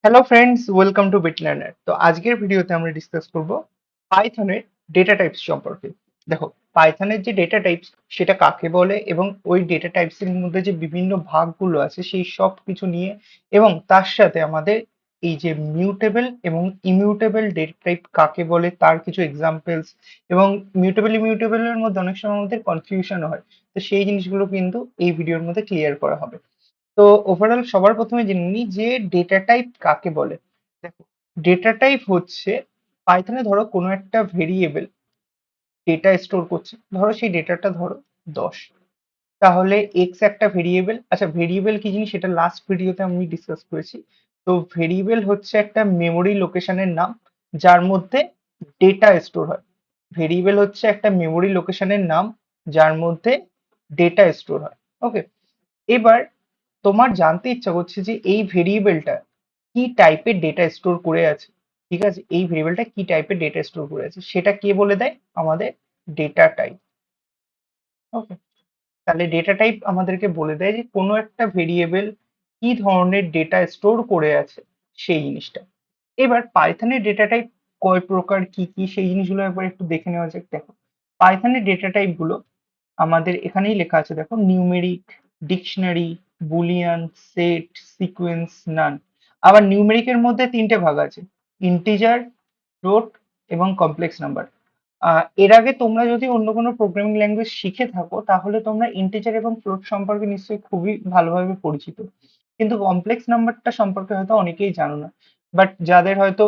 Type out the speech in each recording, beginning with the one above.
Hello friends, welcome to Bit Learner. তো আজকের ভিডিওতে আমরা ডিসকাস করব পাইথনের ডেটা টাইপস সম্পর্কে। দেখো, পাইথনের যে ডেটা টাইপস সেটা কাকে বলে এবং ওই ডেটা টাইপস এর মধ্যে যে বিভিন্ন ভাগগুলো আছে সেই সব কিছু নিয়ে, এবং তার সাথে আমাদের এই যে মিউটেবল এবং ইমিউটেবল ডেটা টাইপ কাকে বলে তার কিছু এক্সাম্পলস, এবং মিউটেবল ইমিউটেবল এর মধ্যে অনেক সময় আমাদের কনফিউশন হয়। তো সেই জিনিসগুলো কিন্তু এই ভিডিওর মধ্যে ক্লিয়ার করা হবে। তো ওভারঅল সবার প্রথমে জেনে নিই যে ডেটা টাইপ কাকে বলে। দেখো, ডেটা টাইপ হচ্ছে পাইথনে ধরো কোনো একটা ভেরিয়েবল ডেটা স্টোর করছে, ধরো সেই ডেটাটা ধরো 10। তাহলে এক্স একটা ভেরিয়েবল। আচ্ছা, ভেরিয়েবল কি জিনিস সেটা লাস্ট ভিডিওতে আমি ডিসকাস করেছি। তো ভেরিয়েবল হচ্ছে একটা মেমোরি লোকেশনের নাম যার মধ্যে ডেটা স্টোর হয়। ভেরিয়েবল হচ্ছে একটা মেমোরি লোকেশনের নাম যার মধ্যে ডেটা স্টোর হয়। ওকে, এবার তোমার জানতে ইচ্ছা করছে যে এই ভেরিয়েবলটা কি টাইপের ডেটা স্টোর করে আছে। ঠিক আছে, এই ভেরিয়েবলটা কি টাইপের ডেটা স্টোর করে আছে সেটা কে বলে দেয়? আমাদের ডেটা টাইপ। ওকে, তাহলে ডেটা টাইপ আমাদেরকে বলে দেয় যে কোনো একটা ভেরিয়েবল কি ধরনের ডেটা স্টোর করে আছে সেই জিনিসটা। এবার পাইথনের ডেটা টাইপ কয় প্রকার, কি কি সেই জিনিসগুলো একবার একটু দেখে নেওয়া যাক। দেখো, পাইথনের ডেটা টাইপ গুলো আমাদের এখানেই লেখা আছে। দেখো, numeric, dictionary, boolean, set, sequence, none. আবার নিউমেরিকের মধ্যে তিনটে ভাগ আছে: ইন্টিজার, ফ্লোট এবং কমপ্লেক্স নাম্বার। এর আগে তোমরা যদি অন্য কোনো প্রোগ্রামিং ল্যাঙ্গুয়েজ শিখে থাকো তাহলে তোমরা ইন্টিজার এবং ফ্লোট সম্পর্কে নিশ্চয়ই খুবই ভালোভাবে পরিচিত, কিন্তু কমপ্লেক্স নাম্বারটা সম্পর্কে হয়তো অনেকেই জানো না। বাট যাদের হয়তো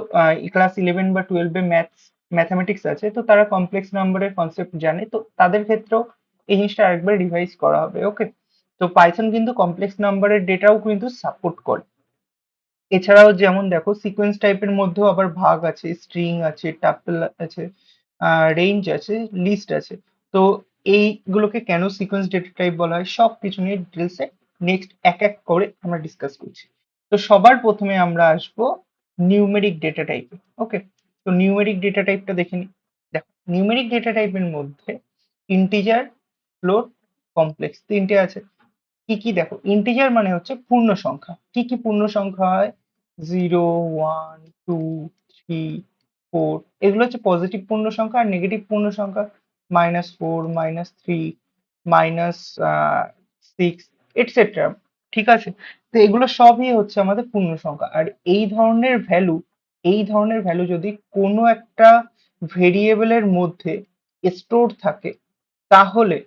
ক্লাস 11 বা 12-এ ম্যাথামেটিক্স আছে, তো তারা কমপ্লেক্স নাম্বারের কনসেপ্ট জানে, তো তাদের ক্ষেত্রেও এই জিনিসটা আরেকবার রিভাইজ করা হবে। ওকে, তো পাইথন কিন্তু কমপ্লেক্স নাম্বারের ডেটাও কিন্তু সাপোর্ট করে। এছাড়াও যেমন দেখো, সিকোয়েন্স টাইপের মধ্যেও আবার ভাগ আছে, স্ট্রিং আছে, টাপল আছে, রেঞ্জ আছে, লিস্ট আছে। তো এইগুলোকে কেন সিকোয়েন্স ডেটা টাইপ বলা হয় সব কিছু নিয়ে ডিটেলসে নেক্সট এক এক করে আমরা ডিসকাস করছি। তো সবার প্রথমে আমরা আসবো নিউমেরিক ডেটা টাইপে। ওকে, তো নিউমেরিক ডেটা টাইপটা দেখে নিই। দেখো, নিউমেরিক ডেটা টাইপের মধ্যে ইন্টিজার, ফ্লোট, কমপ্লেক্স তিনটে আছে। কি কি দেখো, ইন্টিজার মানে হচ্ছে পূর্ণ সংখ্যা। কি কি পূর্ণ সংখ্যা হয়? 0, 1, 2, 3, 4, এগুলো হচ্ছে পজিটিভ পূর্ণ সংখ্যা। আর নেগেটিভ পূর্ণ সংখ্যা -4, -3, -6, এটসেট্রা। ঠিক আছে, তো এগুলো সবই হচ্ছে আমাদের পূর্ণ সংখ্যা। আর এই ধরনের ভ্যালু যদি কোনো একটা ভেরিয়েবলের মধ্যে স্টোর থাকে, তাহলে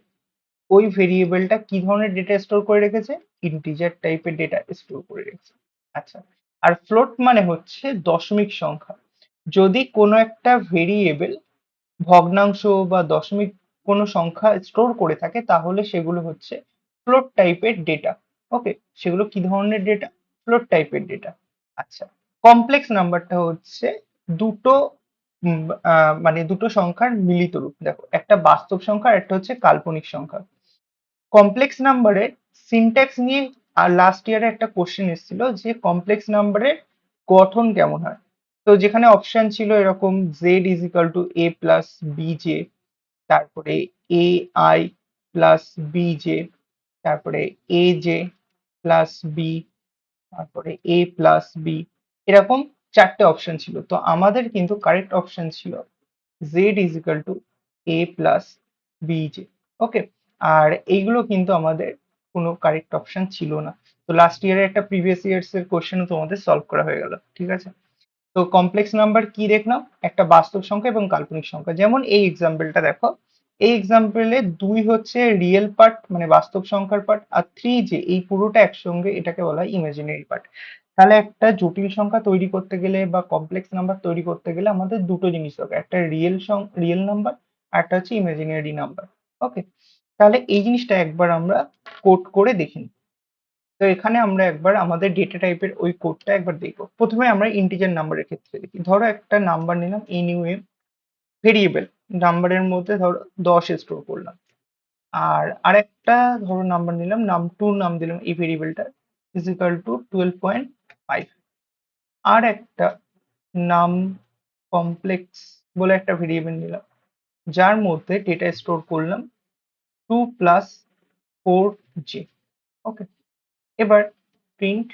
ওই ভেরিয়েবলটা কি ধরনের ডেটা স্টোর করে রেখেছে? ইন্টিজার টাইপের ডেটা স্টোর করে রেখেছে। আচ্ছা, আর ফ্লোট মানে হচ্ছে দশমিক সংখ্যা। যদি কোনো একটা ভেরিয়েবল ভগ্নাংশ বা দশমিক কোনো সংখ্যা স্টোর করে থাকে তাহলে সেগুলো হচ্ছে ফ্লোট টাইপের ডেটা। ওকে, সেগুলো কি ধরনের ডেটা? ফ্লোট টাইপের ডেটা। আচ্ছা, কমপ্লেক্স নাম্বারটা হচ্ছে দুটো মানে দুটো সংখ্যার মিলিত রূপ। দেখো, একটা বাস্তব সংখ্যা আর একটা হচ্ছে কাল্পনিক সংখ্যা। কমপ্লেক্স নাম্বারের সিনট্যাক্স নিয়ে আর লাস্ট ইয়ারে একটা কোশ্চেন এসেছিল যে কমপ্লেক্স নাম্বারের গঠন কেমন হয়। তো যেখানে অপশন ছিল এরকম: Z is equal to A plus B J, তারপরে A I plus B J, তারপরে এ জে প্লাস বি, তারপরে এ প্লাস বি। এরকম চারটে অপশন ছিল। তো আমাদের কিন্তু কারেক্ট অপশন ছিল Z is equal to A plus B J. Okay, আর এইগুলো কিন্তু আমাদের কোনো কারেক্ট অপশন ছিল না। তো লাস্ট ইয়ারে একটা প্রিভিয়াস ইয়ার্স এর কোশ্চেনও তোমাদের সলভ করা হয়ে গেল। ঠিক আছে, তো কমপ্লেক্স নাম্বার কি দেখলাম? একটা বাস্তব সংখ্যা এবং কাল্পনিক সংখ্যা। যেমন এই এক্সাম্পলটা দেখো, এই এক্সাম্পলে 2 হচ্ছে রিয়েল পার্ট মানে বাস্তব সংখ্যার পার্ট, আর 3 যে এই পুরোটা একসঙ্গে, এটাকে বলা হয় ইমাজিনারি পার্ট। তাহলে একটা জটিল সংখ্যা তৈরি করতে গেলে বা কমপ্লেক্স নাম্বার তৈরি করতে গেলে আমাদের দুটো জিনিস দরকার: একটা রিয়েল নাম্বার, আর একটা হচ্ছে ইমাজিনারি নাম্বার। ওকে, তাহলে এই জিনিসটা একবার আমরা কোড করে দেখি নিই। তো এখানে আমরা একবার আমাদের ডেটা টাইপের ওই কোডটা একবার দেখবো। প্রথমে আমরা ইন্টিজার নাম্বারের ক্ষেত্রে দেখি। ধরো একটা নাম্বার নিলাম, এনইউএম ভেরিয়েবল, নাম্বারের মধ্যে ধরো 10 স্টোর করলাম। আর আরেকটা ধরো নাম্বার নিলাম, নাম দিলাম এই ভেরিয়েবলটা, ইজিক্যাল টু 12.5। আর একটা নাম কমপ্লেক্স বলে একটা ভেরিয়েবল নিলাম যার মধ্যে ডেটা স্টোর করলাম 2 + 4 জে। ওকে, এবার প্রিন্ট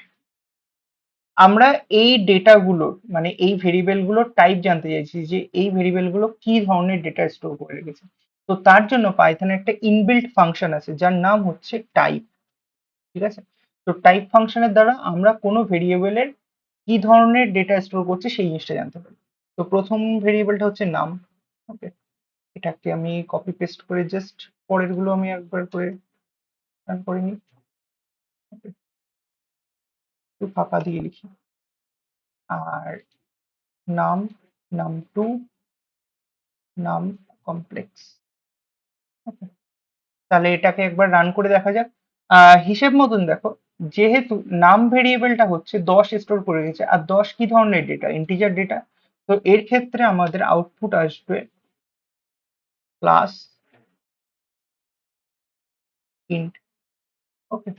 আমরা এই ডেটাগুলোর মানে এই ভেরিয়েবল গুলোর টাইপ জানতে চাইছি যে এই ভেরিয়েবল গুলো কি ধরনের ডেটা স্টোর করে রেখেছে। তো তার জন্য পাইথনে একটা ইনবিল্ট ফাংশন আছে যার নাম হচ্ছে টাইপ। ঠিক আছে? তো টাইপ ফাংশনের দ্বারা আমরা কোনো ভেরিয়েবলের কি ধরনের ডেটা স্টোর করছে সেই জিনিসটা জানতে পারি। তো প্রথম ভেরিয়েবলটা হচ্ছে নাম। ওকে, এটাকে আমি কপি পেস্ট করে জাস্ট পরের গুলো আমি একবার করে রান করে নিই। ওকে, একটু ফাঁকা দিয়ে লিখি। আর নাম, নাম টু, নাম কমপ্লেক্স। ওকে, তাহলে এটাকে একবার রান করে দেখা যাক। হিসেব মতন দেখো, যেহেতু নাম ভেরিয়েবলটা হচ্ছে 10 স্টোর করে গেছে, আর 10 কি ধরনের ডেটা, ইন্টিজার ডেটা। তো এর ক্ষেত্রে আমাদের আউটপুট আসবে প্লাস ইন্ট। ওকে,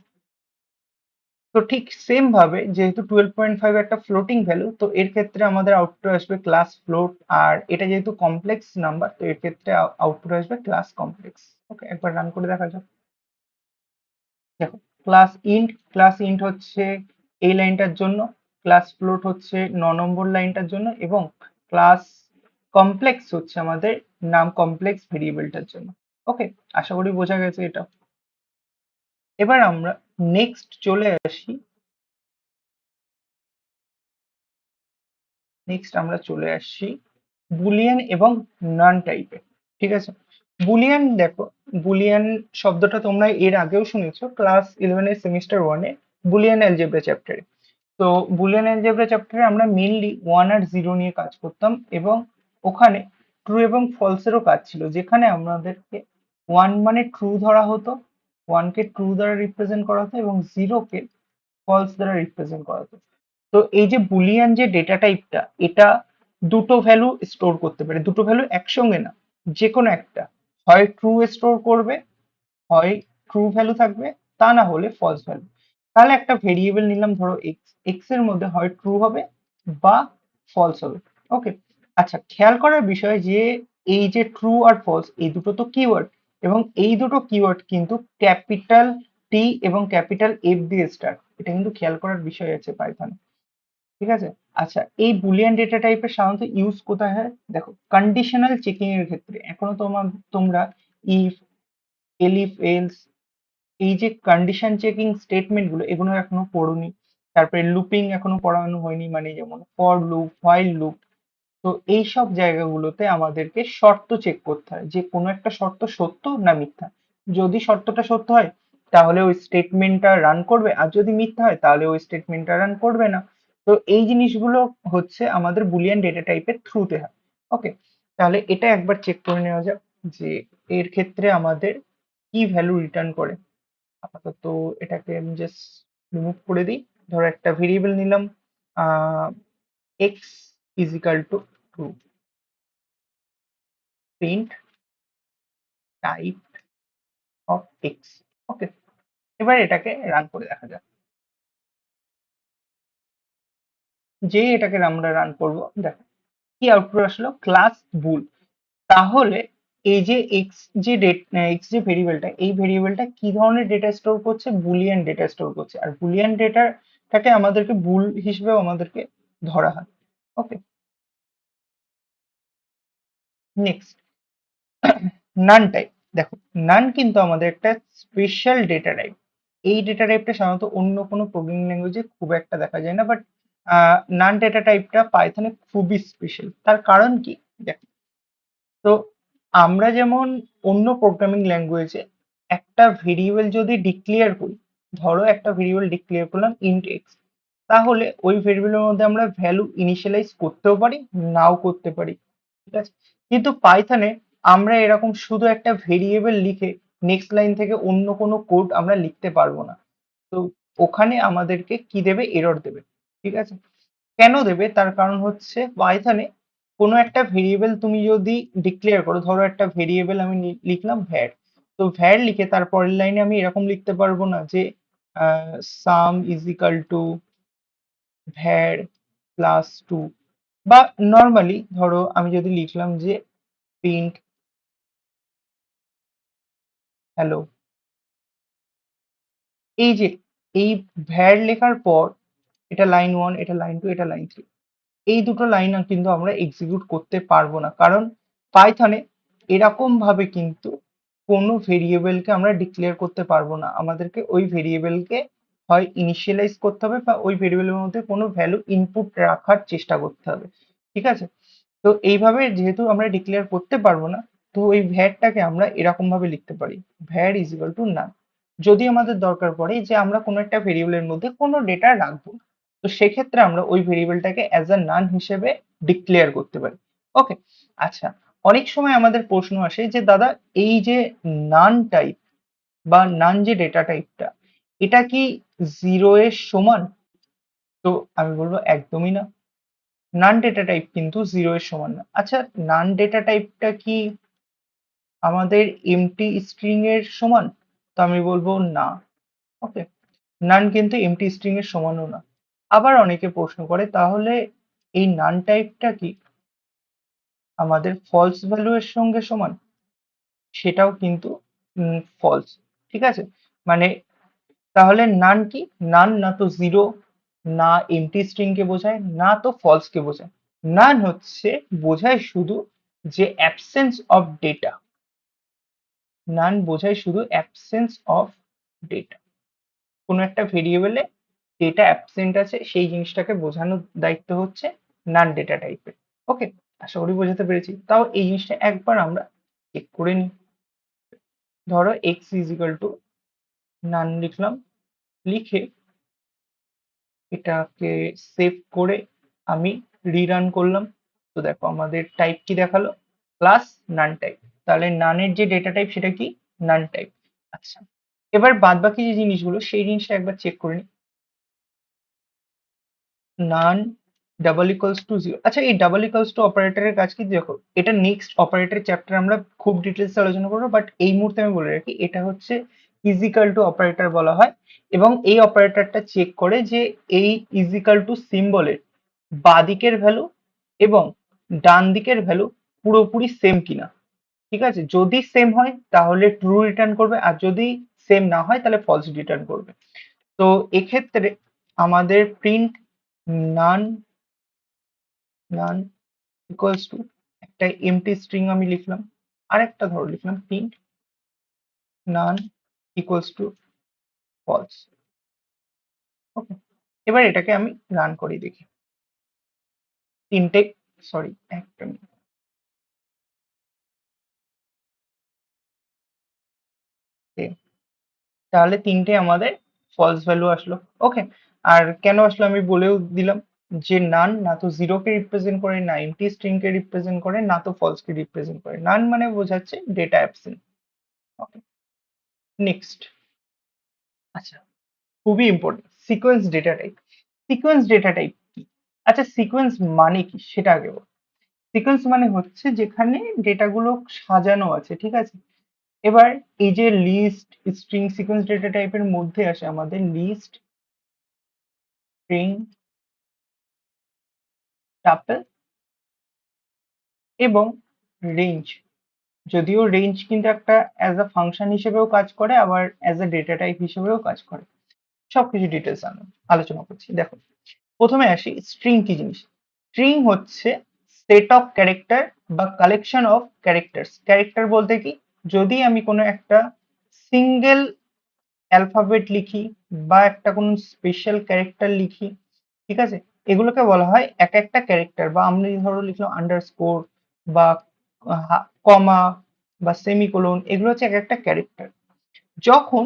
তো ঠিক সেম ভাবে যেহেতু 12.5 একটা ফ্লোটিং ভ্যালু, তো এর ক্ষেত্রে আমাদের আউটপুট আসবে ক্লাস ফ্লোট। আর এটা যেহেতু কমপ্লেক্স নাম্বার, তো এর ক্ষেত্রে আউটপুট আসবে ক্লাস কমপ্লেক্স। ওকে, একবার রান করে দেখা যাক। দেখো, ক্লাস ইন্ট হচ্ছে এই লাইনটার জন্য, ক্লাস ফ্লোট হচ্ছে 9 নম্বর লাইনটার জন্য, এবং ক্লাস কমপ্লেক্স হচ্ছে আমাদের নাম কমপ্লেক্স ভেরিয়েবলটার জন্য। ওকে, আশা করি বোঝা গেছে এটা। এবার আমরা নেক্সট চলে আসি বুলিয়ান এবং নান টাইপে। ঠিক আছে? বুলিয়ান দেখো, বুলিয়ান শব্দটা তোমরা এর আগেও শুনেছো ক্লাস 11 সেমিস্টার 1-এ বুলিয়ান অ্যালজেব্রা চ্যাপ্টারে। তো বুলিয়ান অ্যালজেব্রা চ্যাপ্টারে আমরা মেইনলি 1 আর 0 নিয়ে কাজ করতাম, এবং ওখানে ট্রু এবং ফলসেরও কাজ ছিল, যেখানে আমাদেরকে 1 মানে ট্রু ধরা হতো, 1 কে ট্রু দ্বারা রিপ্রেজেন্ট করা হতো, এবং 0 কে ফলস দ্বারা রিপ্রেজেন্ট করা হতো। তো এই যে বুলিয়ান যে ডেটা টাইপটা, এটা দুটো ভ্যালু স্টোর করতে পারে, দুটো ভ্যালু একসঙ্গে না, যে কোনো একটা। হয় ট্রু স্টোর করবে, হয় ট্রু ভ্যালু থাকবে, তা না হলে ফলস ভ্যালু। তাহলে একটা ভেরিয়েবল নিলাম ধরো এক্স, এক্স এর মধ্যে হয় ট্রু হবে বা ফলস হবে। ওকে, আচ্ছা, খেয়াল করার বিষয় যে এই যে ট্রু আর ফলস, এই দুটো তো কিওয়ার্ড, এবং এই দুটো কিওয়ার্ড কিন্তু ক্যাপিটাল টি এবং ক্যাপিটাল এফ দিয়ে স্টার্ট। এটা কিন্তু খেয়াল করার বিষয় আছে পাইথনে। ঠিক আছে? আচ্ছা, এই বুলিয়ান ডেটা টাইপের সাধারণত ইউজ কোথায় হয়? দেখো, কন্ডিশনাল চেকিং এর ক্ষেত্রে। এখনো তোমরা ইফ, এলিফ, এলস, এই যে কন্ডিশন চেকিং স্টেটমেন্ট গুলো, এগুলো এখনো পড়োনি। তারপরে লুপিং এখনো পড়ানো হয়নি, মানে যেমন ফর লুপ, হোয়াইল লুপ। তো এই সব জায়গাগুলোতে আমাদেরকে শর্ত চেক করতে হয় যে কোনো একটা শর্ত সত্য না মিথ্যা। যদি শর্তটা সত্য হয় তাহলে ওই স্টেটমেন্টটা রান করবে, আর যদি মিথ্যা হয় তাহলে ওই স্টেটমেন্টটা রান করবে না। তো এই জিনিসগুলো হচ্ছে আমাদের বুলিয়ান ডেটা টাইপের থ্রুতে হয়। ওকে, তাহলে এটা একবার চেক করে নেওয়া যাক যে এর ক্ষেত্রে আমাদের কি ভ্যালু রিটার্ন করে। আপাতত এটাকে আমি জাস্ট রিমুভ করে দিই। ধরো একটা ভেরিয়েবল নিলাম, X is equal to true, print type of X. Okay, এবার এটাকে রান করে দেখা যাক। যেই এটাকে আমরা রান করব, দেখো কি আউটপুট আসলো, ক্লাস বুল। তাহলে এই যে এক্স যে ভেরিয়েবলটা, এই ভেরিয়েবলটা কি ধরনের ডেটা স্টোর করছে, বুলিয়ান ডেটা স্টোর করছে, আর বুলিয়ান ডেটাটাকে আমাদেরকে বুল হিসেবেও আমাদেরকে ধরা হয়। ওকে, নেক্সট নান টাইপ। দেখো, নান কিন্তু আমাদের একটা স্পেশাল ডেটা টাইপ। এই ডেটা টাইপটা সাধারণত অন্য কোনো প্রোগ্রামিং ল্যাঙ্গুয়েজে খুব একটা দেখা যায় না, বাট নান ডেটা টাইপটা পাইথনে খুবই স্পেশাল। তার কারণ কি? দেখো, তো আমরা যেমন অন্য প্রোগ্রামিং ল্যাঙ্গুয়েজে একটা ভেরিয়েবল যদি ডিক্লেয়ার করি, ধরো একটা ভেরিয়েবল ডিক্লেয়ার করলাম ইন্ট এক্স, তাহলে ওই ভেরিয়েবলের মধ্যে আমরা ভ্যালু ইনিশিয়ালাইজ করতেও পারি, নাও করতে পারি। ঠিক আছে? কিন্তু পাইথনে আমরা এরকম শুধু একটা ভেরিয়েবল লিখে নেক্সট লাইন থেকে অন্য কোনো কোড আমরা লিখতে পারবো না। তো ওখানে আমাদেরকে কি দেবে, এরর দেবে। ঠিক আছে? কেন দেবে, তার কারণ হচ্ছে পাইথনে কোনো একটা ভেরিয়েবল তুমি যদি ডিক্লেয়ার করো, ধরো একটা ভেরিয়েবল আমি লিখলাম ভ্যার। তো ভ্যার লিখে তারপরের লাইনে আমি এরকম লিখতে পারবো না যে sum is equal to var plus two, বা নর্মালি ধরো আমি যদি লিখলাম যে প্রিন্ট হ্যালো। এই যে এই ভ্যার লেখার পর এটা লাইন 1, এটা লাইন 2, এটা লাইন 3। এই দুটো লাইন কিন্তু আমরা এক্সিকিউট করতে পারবো না, কারণ পাইথনে এরকম ভাবে কিন্তু কোনো ভেরিয়েবলকে আমরা ডিক্লেয়ার করতে পারবো না। আমাদেরকে ওই ভেরিয়েবলকে হয় ইনিশিয়ালাইজ করতে হবে বা ওই ভেরিয়েবলের মধ্যে কোনো ভ্যালু ইনপুট রাখার চেষ্টা করতে হবে। ঠিক আছে? তো এইভাবে যেহেতু আমরা ডিক্লেয়ার করতে পারবো না, তো ওই ভ্যারটাকে আমরা এরকম ভাবে লিখতে পারি, ভ্যার ইজ ইকুয়াল টু নান। যদি আমাদের দরকার পড়ে যে আমরা কোনো একটা ভেরিয়েবলের মধ্যে কোনো ডেটা রাখবো, তো সেক্ষেত্রে আমরা ওই ভেরিয়েবলটাকে অ্যাজ আ নান হিসেবে ডিক্লেয়ার করতে পারি। ওকে, আচ্ছা, অনেক সময় আমাদের প্রশ্ন আসে যে দাদা এই যে নান টাইপ বা নান যে ডেটা টাইপটা, এটা কি 0 এর সমান? তো আমি বলবো একদমই না। নান ডেটা টাইপ কিন্তু 0 এর সমান না। আচ্ছা, নান ডেটা টাইপটা কি আমাদের এমটি স্ট্রিং এর সমান? তো আমি বলবো না। ওকে, নান কিন্তু এমটি স্ট্রিং এর সমানও না। আবার অনেকে প্রশ্ন করে তাহলে এই নান টাইপটা কি আমাদের ফলস ভ্যালু এর সঙ্গে সমান? সেটাও কিন্তু ফলস। ঠিক আছে, মানে তাহলে নান কি? নান না তো জিরো, না এমটি স্ট্রিং কে বোঝায়, না তো ফলস কে বোঝায়। নান হচ্ছে বোঝায় শুধু যে অ্যাবসেন্স অফ ডেটা। নান বোঝায় শুধু অ্যাবসেন্স অফ ডেটা। কোনো একটা ভেরিয়েবলে ডেটা অ্যাবসেন্ট আছে, সেই জিনিসটাকে বোঝানোর দায়িত্ব হচ্ছে নান ডেটা টাইপের। ওকে, আশা করি বোঝাতে পেরেছি। তাও এই জিনিসটা একবার আমরা চেক করে নিই। ধরো এক্স ইজ ইকাল টু নান লিখলাম, লিখে এটাকে সেভ করে আমি রিরান করলাম। তো দেখো আমাদের টাইপ কি দেখালো, প্লাস নান টাইপ। তাহলে নানের যে ডেটা টাইপ সেটা কি? নান টাইপ। আচ্ছা, এবার বাদ বাকি যে জিনিসগুলো সেই জিনিসটা একবার চেক করে নিই। নান ডাবল ইকুয়ালস টু জিরো। আচ্ছা, এই ডাবল ইকুয়ালস টু অপারেটরের কাজ কি? দেখো, এটা নেক্সট অপারেটর চ্যাপ্টার আমরা খুব ডিটেলস আলোচনা করবো, বাট এই মুহূর্তে আমি বলে রাখি এটা হচ্ছে ইজিক্যাল টু অপারেটর বলা হয়। এবং এই অপারেটরটা চেক করে যে এই ইজিক্যাল টু সিম্বলের বাঁদিকের ভ্যালু এবং ডান দিকের ভ্যালু পুরোপুরি সেম কিনা। ঠিক আছে, যদি সেম হয় তাহলে ট্রু রিটার্ন করবে, আর যদি সেম না হয় তাহলে ফলস রিটার্ন করবে। তো এক্ষেত্রে আমাদের print none none equals to একটা এমটি স্ট্রিং আমি লিখলাম, আর একটা ধরো লিখলাম print none equals to false. Okay, এবার এটাকে আমি রান করে দেখি। তিনটে, সরি একটা minute। তাহলে তিনটে আমাদের ফলস ভ্যালু আসলো। ওকে, আর কেন আসলো আমি বলেও দিলাম যে নান না তো জিরো কে রিপ্রেজেন্ট করে, না এমটি স্ট্রিং কে রিপ্রেজেন্ট করে, না তো ফলস কে রিপ্রেজেন্ট করে। নান মানে বোঝাচ্ছে ডেটা অ্যাবসেন্ট। ওকে, নেক্সট। আচ্ছা, খুবই important, sequence data type. Sequence data type কি? আচ্ছা, সিকোয়েন্স মানে কি সেটা আগে বল। সিকোয়েন্স মানে হচ্ছে যেখানে ডেটাগুলো সাজানো আছে। ঠিক আছে, এবার এই যে লিস্ট, স্ট্রিং, সিকোয়েন্স ডেটা টাইপের মধ্যে আসে আমাদের লিস্ট, স্ট্রিং, টাপল এবং রেঞ্জ। যদিও রেঞ্জ কিন্তু একটা অ্যাজ আ ফাংশন হিসেবেও কাজ করে, আবার অ্যাজ আ ডেটা টাইপ হিসেবেও কাজ করে। সবকিছু ডিটেলস আলোচনা করছি। দেখো, প্রথমে আসি স্ট্রিং কি জিনিস। স্ট্রিং হচ্ছে সেট অফ ক্যারেক্টার বা কালেকশন অফ ক্যারেক্টার্স। ক্যারেক্টার বলতে কি, যদি আমি কোনো একটা সিঙ্গেল অ্যালফাবেট লিখি বা একটা কোনো স্পেশাল ক্যারেক্টার লিখি, ঠিক আছে, এগুলোকে বলা হয় এক একটা ক্যারেক্টার। বা আমরা ধরো লিখলাম আন্ডারস্কোর বা কমা বা সেমিকোলন, এগুলো হচ্ছে এক একটা ক্যারেক্টার। যখন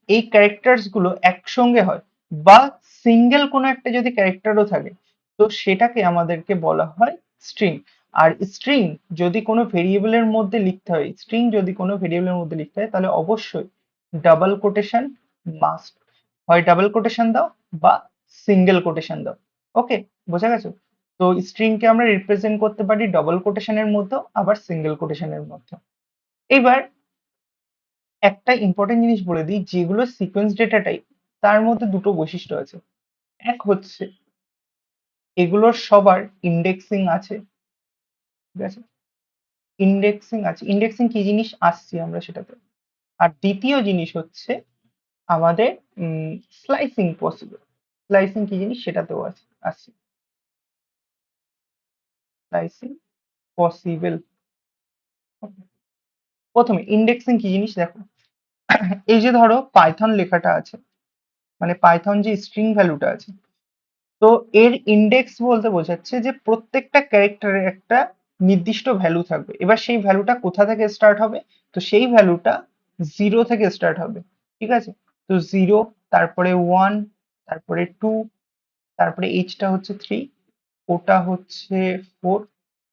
এই ক্যারেক্টার্স গুলো একসঙ্গে হয় বা সিঙ্গেল কোনো একটা যদি ক্যারেক্টারও থাকে, তো সেটাকে আমাদেরকে বলা হয় স্ট্রিং। আর স্ট্রিং যদি কোনো ভেরিয়েবলের মধ্যে লিখতে হয়, স্ট্রিং যদি কোনো ভেরিয়েবলের মধ্যে লিখতে হয়, তাহলে অবশ্যই ডাবল কোটেশন মাস্ট। হয় ডাবল কোটেশন দাও বা সিঙ্গেল কোটেশন দাও। ওকে, বোঝা গেছে? তো স্ট্রিং কে আমরা রিপ্রেজেন্ট করতে পারি ডবল কোটেশনের মধ্যে, আবার সিঙ্গেল কোটেশনের মধ্যে। এবার একটা ইম্পর্টেন্ট জিনিস বলে দিই, যেগুলো সিকোয়েন্স ডেটা টাইপ তার মধ্যে দুটো বৈশিষ্ট্য আছে। এক হচ্ছে এগুলোর সবার ইন্ডেক্সিং আছে। ঠিক আছে, ইন্ডেক্সিং আছে। ইন্ডেক্সিং কি জিনিস আসছি আমরা সেটাতে। আর দ্বিতীয় জিনিস হচ্ছে আমাদের স্লাইসিং পসিবল। স্লাইসিং কি জিনিস সেটাতেও আছে আসছে। Slicing possible. প্রথমে ইন্ডেক্সিং কি জিনিস দেখো, এই যে ধরো পাইথন লেখাটা আছে, মানে পাইথন যে স্ট্রিং ভ্যালুটা আছে, তো এর ইন্ডেক্স বলতে বোঝাচ্ছে যে প্রত্যেকটা ক্যারেক্টারের একটা নির্দিষ্ট ভ্যালু থাকবে। এবার সেই ভ্যালুটা কোথা থেকে স্টার্ট হবে, তো সেই ভ্যালুটা জিরো থেকে স্টার্ট হবে, ঠিক আছে। তো জিরো, তারপরে ওয়ান, তারপরে টু, তারপরে এইচটা হচ্ছে থ্রি, ওটা হচ্ছে ফোর,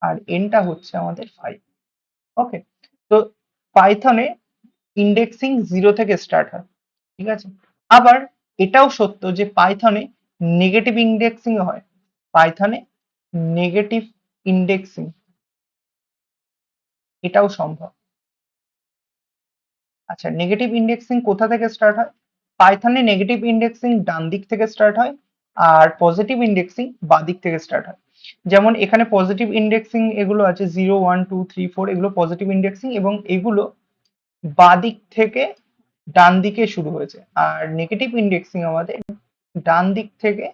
আর এনটা হচ্ছে আমাদের ফাইভ। ওকে, তো পাইথনে ইন্ডেক্সিং জিরো থেকে স্টার্ট হয়, ঠিক আছে। আবার এটাও সত্য যে পাইথনে নেগেটিভ ইন্ডেক্সিং হয়, পাইথনে নেগেটিভ ইন্ডেক্সিং এটাও সম্ভব। আচ্ছা, নেগেটিভ ইন্ডেক্সিং কোথা থেকে স্টার্ট হয়? পাইথনে নেগেটিভ ইন্ডেক্সিং ডান দিক থেকে স্টার্ট হয়, আর পজিটিভ ইন্ডেক্সিং বাঁ দিক থেকে স্টার্ট হয়। যেমন এখানে পজিটিভ ইন্ডেক্সিং এগুলো আছে, zero, one, two, three, four, এগুলো পজিটিভ ইন্ডেক্সিং, এবং এগুলো বাঁ দিক থেকে ডান দিকে শুরু হয়েছে। আর নেগেটিভ ইন্ডেক্সিং আমাদের ডান দিক থেকে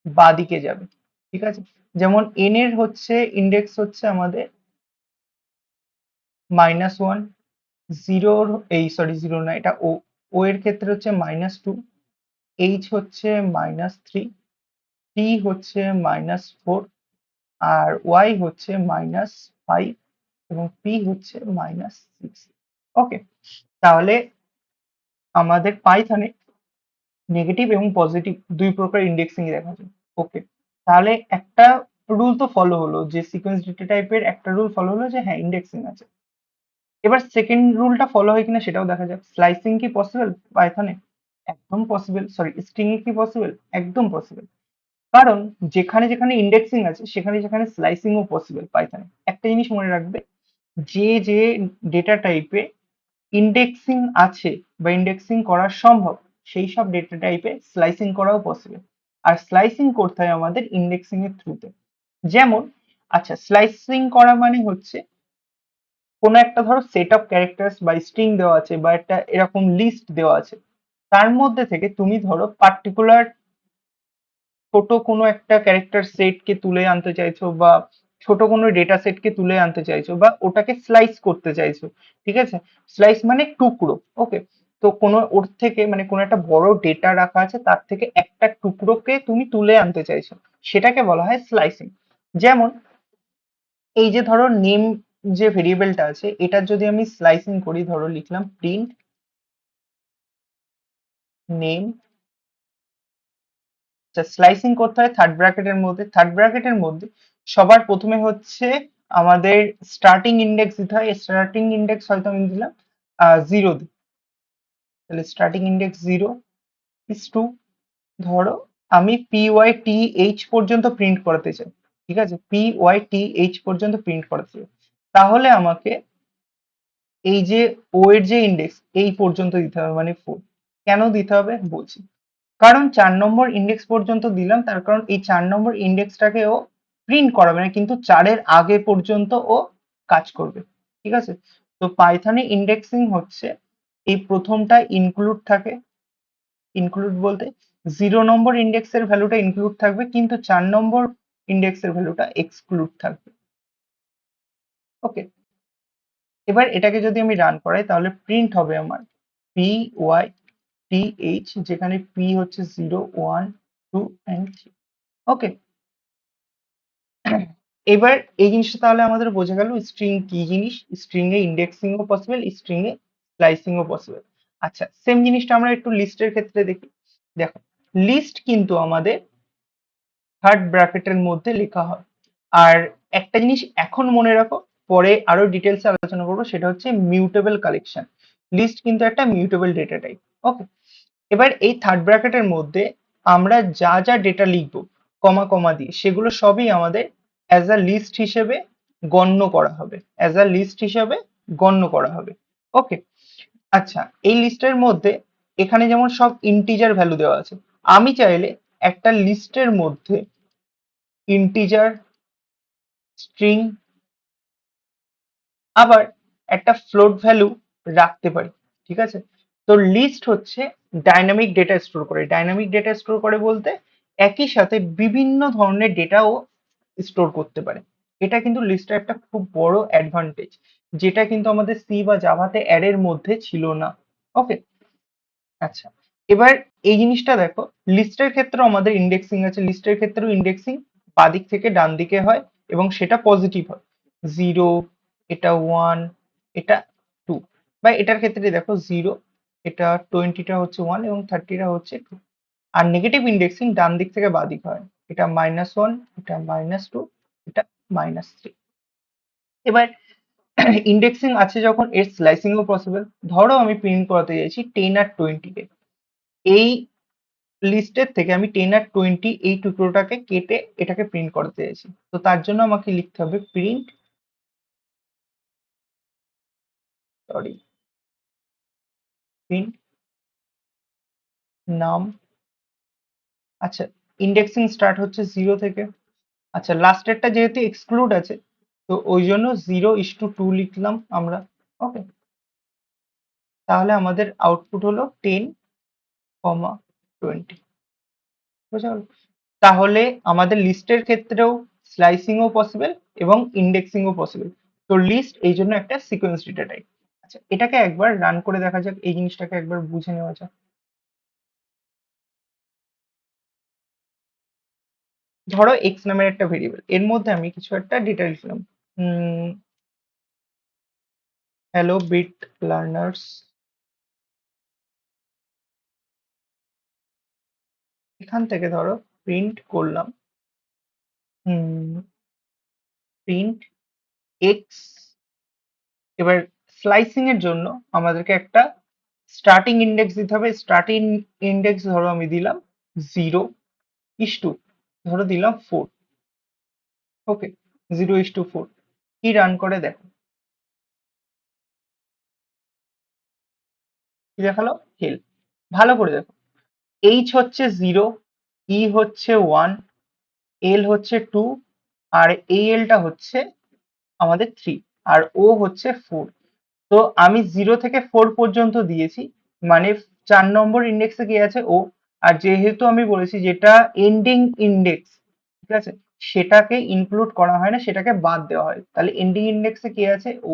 বাঁ দিকে যাবে, ঠিক আছে। যেমন এন এর হচ্ছে ইন্ডেক্স হচ্ছে আমাদের -1, জিরোর এই সরি জিরো না, এটা ও, ও এর ক্ষেত্রে হচ্ছে -2, এইচ হচ্ছে -3, টি হচ্ছে -4, আর ওয়াই হচ্ছে -5, এবং পি হচ্ছে -6। ওকে, তাহলে আমাদের পাইথনে নেগেটিভ এবং পজিটিভ দুই প্রকার ইন্ডেক্সিং দেখা যায়। ওকে, তাহলে একটা রুল তো ফলো হলো, যে সিকোয়েন্স ডেটা টাইপের একটা রুল ফলো হলো যে হ্যাঁ ইন্ডেক্সিং আছে। এবার সেকেন্ড রুলটা ফলো হয় কিনা সেটাও দেখা যাক। স্লাইসিং কি পসিবল পাইথনে? একদম পসিবল। সরি, স্ট্রিং এ কি পসিবল? একদম পসিবল। কারণ যেখানে যেখানে ইন্ডেক্সিং আছে সেখানে সেখানে স্লাইসিং ও পসিবল পাইথনে। একটা জিনিস মনে রাখবে, যে যে ডেটা টাইপে ইন্ডেক্সিং আছে বা ইন্ডেক্সিং করা সম্ভব, সেই সব ডেটা টাইপে স্লাইসিং করাও পসিবল। আর স্লাইসিং করতে হয় আমাদের ইন্ডেক্সিং এর থ্রুতে। যেমন, আচ্ছা, স্লাইসিং করা মানে হচ্ছে কোনো একটা ধরো সেট অফ ক্যারেক্টার্স বা স্ট্রিং দেওয়া আছে বা একটা এরকম লিস্ট দেওয়া আছে, তার মধ্যে থেকে তুমি ধরো পার্টিকুলার ছোট কোনো একটা ক্যারেক্টার সেটকে তুলে আনতে চাইছো, বা ছোট কোনো ডেটা সেটকে তুলে আনতে চাইছো, বা ওটাকে স্লাইস করতে চাইছো, ঠিক আছে। স্লাইস মানে টুকরো। ওকে, তো কোনো ওর থেকে মানে কোনো একটা বড় ডেটা রাখা আছে, তার থেকে একটা টুকরোকে তুমি তুলে আনতে চাইছো, সেটাকে বলা হয় স্লাইসিং। যেমন এই যে ধরো নেম যে ভেরিয়েবলটা আছে, এটার যদি আমি স্লাইসিং করি, ধরো লিখলাম প্রিন্ট নেম। স্লাইসিং করতে হয় থার্ড ব্র্যাকেটের মধ্যে। থার্ড ব্র্যাকেটের মধ্যে সবার প্রথমে হচ্ছে আমাদের স্টার্টিং ইন্ডেক্স দিতে হয়। স্টার্টিং ইন্ডেক্স হয়তো আমি দিলাম জিরো, তাহলে starting index zero is two, ধরো আমি পি ওয়াই টি এইচ পর্যন্ত প্রিন্ট করাতে চাই, ঠিক আছে, পি ওয়াই টি এইচ পর্যন্ত প্রিন্ট করাতে চাই, তাহলে আমাকে এই যে ও এর যে ইন্ডেক্স এই পর্যন্ত দিতে হবে, মানে ফোর। কেন দিতে হবে বলছি। কারণ 4 নম্বর ইন্ডেক্স পর্যন্ত দিলাম, তার কারণ এই 4 নম্বর ইন্ডেক্সটাকে ও প্রিন্ট করাবে না, কিন্তু 4-এর আগে পর্যন্ত ও কাজ করবে, ঠিক আছে। তো পাইথনে ইন্ডেক্সিং হচ্ছে এই প্রথমটা ইনক্লুড থাকে। ইনক্লুড বলতে 0 নম্বর ইন্ডেক্সের ভ্যালুটা ইনক্লুড থাকবে, কিন্তু 4 নম্বর ইন্ডেক্সের ভ্যালুটা এক্সক্লুড থাকবে। ওকে, এবার এটাকে যদি আমি রান করাই তাহলে প্রিন্ট হবে আমার পি ওয়াই টি এইচ, যেখানে পি হচ্ছে zero, one, two and three. Okay, এবার এই জিনিসটা তাহলে আমাদের বোঝা গেল স্ট্রিং কি জিনিস। স্ট্রিং এ ইন্ডেক্সিং ও পসিবল, স্ট্রিং এ স্লাইসিং ও পসিবল। আচ্ছা, সেম জিনিসটা আমরা একটু লিস্টের ক্ষেত্রে দেখি। দেখো, লিস্ট কিন্তু আমাদের থার্ড ব্র্যাকেটের মধ্যে লেখা হয়। আর একটা জিনিস এখন মনে রাখো, পরে আরো ডিটেলসে আলোচনা করবো, সেটা হচ্ছে মিউটেবল কালেকশন। লিস্ট কিন্তু একটা মিউটেবল ডেটা টাইপ। ওকে, এবার এই থার্ড ব্র্যাকেটের মধ্যে আমরা যা যা ডেটা লিখবো কমা কমা দিয়ে, সেগুলো সবই আমাদের অ্যাজ আ লিস্ট হিসেবে গণ্য করা হবে, অ্যাজ আ লিস্ট হিসেবে গণ্য করা হবে। ওকে, আচ্ছা, এই লিস্টের মধ্যে এখানে যেমন সব ইন্টিজার ভ্যালু দেওয়া আছে, আমি চাইলে একটা লিস্টের মধ্যে ইন্টিজার, স্ট্রিং, আবার একটা ফ্লোট ভ্যালু রাখতে পারি, ঠিক আছে। তো লিস্ট হচ্ছে ডাইনামিক ডেটা স্টোর করে। ডাইনামিক ডেটা স্টোর করে বলতে একই সাথে বিভিন্ন ধরনের ডেটাও স্টোর করতে পারে। এটা কিন্তু লিস্টের একটা খুব বড় অ্যাডভান্টেজ, যেটা কিন্তু আমাদের সি বা জাভাতে অ্যারের মধ্যে ছিল না। ওকে, আচ্ছা, এবার এই জিনিসটা দেখো, লিস্টের ক্ষেত্রেও আমাদের ইন্ডেক্সিং আছে। লিস্টের ক্ষেত্রেও ইন্ডেক্সিং বাদিক থেকে ডান দিকে হয় এবং সেটা পজিটিভ হয়। 0, এটা 1, এটা 2, বা এটার ক্ষেত্রে দেখো 0, এটা 20টা হচ্ছে 1 এবং 30টা হচ্ছে 2। আর নেগেটিভ ইন্ডেক্সিং ডান দিক থেকে বাদিক হয়, এটা -1, এটা -2, এটা -3। এবার ইন্ডেক্সিং আছে যখন, এর স্লাইসিংও পসিবল। ধরো আমি প্রিন্ট করাতে চাইছি 10 আর 20 কে, এই লিস্টের থেকে আমি 10 আর 20 এই টুকরোটাকে কেটে এটাকে প্রিন্ট করতে চাইছি। তো তার জন্য আমাকে লিখতে হবে প্রিন্ট, সরি, প্রিন্ট নাম। আচ্ছা, ইন্ডেক্সিং স্টার্ট হচ্ছে 0 থেকে। আচ্ছা, লাস্টেরটা যেহেতু এক্সক্লুড আছে, তো ওই জন্য 0:2 লিখলাম আমরা। ওকে, তাহলে আমাদের আউটপুট হলো 10, 20। বুঝা গেল? তাহলে আমাদের লিস্টের ক্ষেত্রেও স্লাইসিংও পসিবল এবং ইন্ডেক্সিংও পসিবল। তো লিস্ট এই জন্য একটা সিকোয়েন্স ডেটা টাইপ। আচ্ছা, এটাকে একবার রান করে দেখা যাক, এই জিনিসটাকে একবার বুঝে নেওয়া যাক। ধরো এক্স নামের একটা ভেরিয়েবল, এর মধ্যে আমি কিছু একটা ডেটা লিখলাম। Hello Bit Learners. এখান থেকে ধরো প্রিন্ট করলাম প্রিন্ট এক্স। এবার স্লাইসিং এর জন্য আমাদেরকে একটা স্টার্টিং ইন্ডেক্স দিতে হবে। স্টার্টিং ইন্ডেক্স ধরো আমি দিলাম 0:2, ধরো দিলাম 4। ওকে, 0:4। কি রান করে দেখো, কি দেখালো? হেল্প। ভালো করে দেখো, এইচ হচ্ছে 0, ই হচ্ছে 1, এল হচ্ছে 2, আর এই এলটা হচ্ছে আমাদের 3, আর ও হচ্ছে 4। তো আমি 0 থেকে 4 পর্যন্ত দিয়েছি, মানে 4 নম্বর ইন্ডেক্সে কি আছে? ও। আর যেহেতু আমি বলেছি যেটা এন্ডিং ইন্ডেক্স, ঠিক আছে, সেটাকে ইনক্লুড করা হয় না, সেটাকে বাদ দেওয়া হয়। তাহলে এন্ডিং ইন্ডেক্সে কি আছে? ও।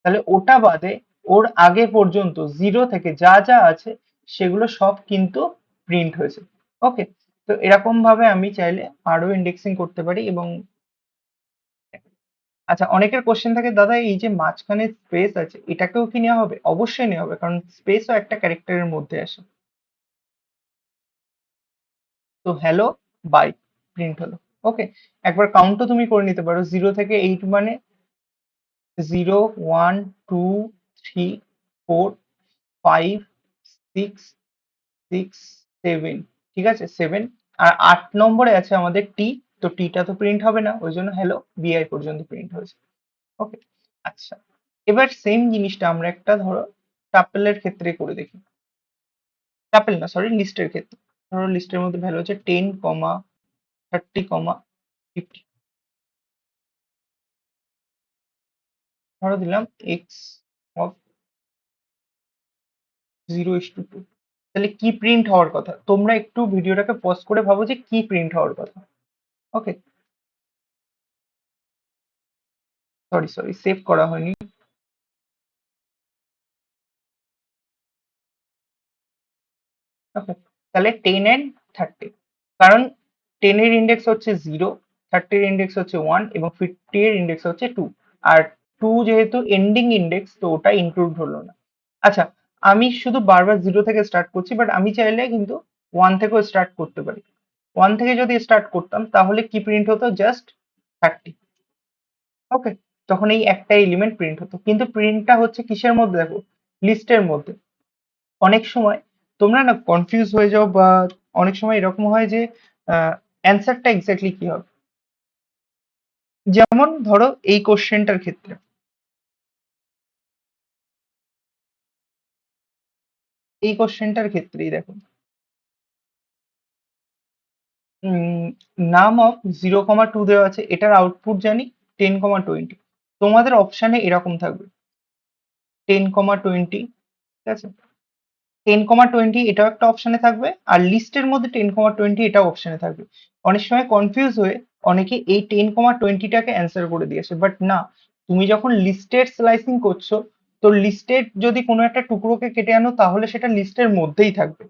তাহলে ওটা বাদে ওর আগে পর্যন্ত 0 থেকে যা যা আছে সেগুলো সব কিন্তু প্রিন্ট হয়েছে। ওকে, তো এরকম ভাবে আমি চাইলে আরো ইন্ডেক্সিং করতে পারি। এবং আচ্ছা, অনেকের কোশ্চেন থাকে, দাদা এই যে মাঝখানে স্পেস আছে এটাকেও কি নেওয়া হবে? অবশ্যই নেওয়া হবে, কারণ স্পেসও একটা ক্যারেক্টারের মধ্যে আসে। তো হ্যালো বাই প্রিন্ট হলো। ওকে, একবার কাউন্টও তুমি করে নিতে পারো, 0 থেকে 8 মানে 0, 1, 2, 3, 4, 5, 6, 6, 7। ঠিক আছে, 7। আর 8 নম্বরে আছে আমাদের টি। তো টিটা তো প্রিন্ট হবে না, ওই জন্য হ্যালো বিআই পর্যন্ত প্রিন্ট হয়েছে। ওকে, আচ্ছা, এবার সেম জিনিসটা আমরা একটা ধরো টাপেলের ক্ষেত্রে করে দেখি। টাপেল না, সরি, লিস্টের ক্ষেত্রে। ধরো লিস্টের মধ্যে ভ্যালু হচ্ছে 10, 30, 50। ধরো দিলাম এক্স অফ 0:2। তাহলে কি প্রিন্ট হওয়ার কথা? তোমরা একটু ভিডিওটাকে পজ করে ভাবো যে কি প্রিন্ট হওয়ার কথা। ওকে, সরি সরি, সেভ করা হয়নি। ওকে, তাহলে 10 and 30, কারণ 10 এর ইন্ডেক্স হচ্ছে 0, 30-এর ইন্ডেক্স হচ্ছে 1 এবং 50-এর ইন্ডেক্স হচ্ছে 2। আর 2 যেহেতু এন্ডিং ইন্ডেক্স, তো ওটা ইনক্লুড হলো না। আচ্ছা, আমি শুধু বারবার 0 থেকে স্টার্ট করছি, বাট আমি চাইলে কিন্তু 1 থেকেও স্টার্ট করতে পারি। 1 থেকে যদি স্টার্ট করতাম তাহলে কি প্রিন্ট হতো? জাস্ট 30। ওকে, তখন এই একটা এলিমেন্ট প্রিন্ট হতো, কিন্তু প্রিন্টটা হচ্ছে কিসের মধ্যে দেখো? লিস্টের মধ্যে। অনেক সময় তোমরা না কনফিউজ হয়ে যাও, বা অনেক সময় এরকম হয় যে অ্যান্সারটা এক্স্যাক্টলি কি হবে। যেমন ধরো এই কোশ্চেনটার ক্ষেত্রে, এই কোশ্চেনটার ক্ষেত্রেই দেখো, উম, নাম অফ 0,2 দেওয়া আছে, এটার আউটপুট জানি 10,20। তোমাদের অপশানে এরকম থাকবে 10,20, ঠিক আছে। 10,20 এটাও একটা অপশনে থাকবে, আর লিস্টের মধ্যে 10,20 এটাও অপশনে থাকবে। অনেক সময় কনফিউজ হয়ে অনেকে এই 10,20টাকে অ্যান্সার করে দিয়েছে, বাট না, তুমি যখন লিস্টের স্লাইসিং করছো, তো লিস্টের যদি কোনো একটা টুকরোকে কেটে আনো তাহলে সেটা লিস্টের মধ্যেই থাকবে,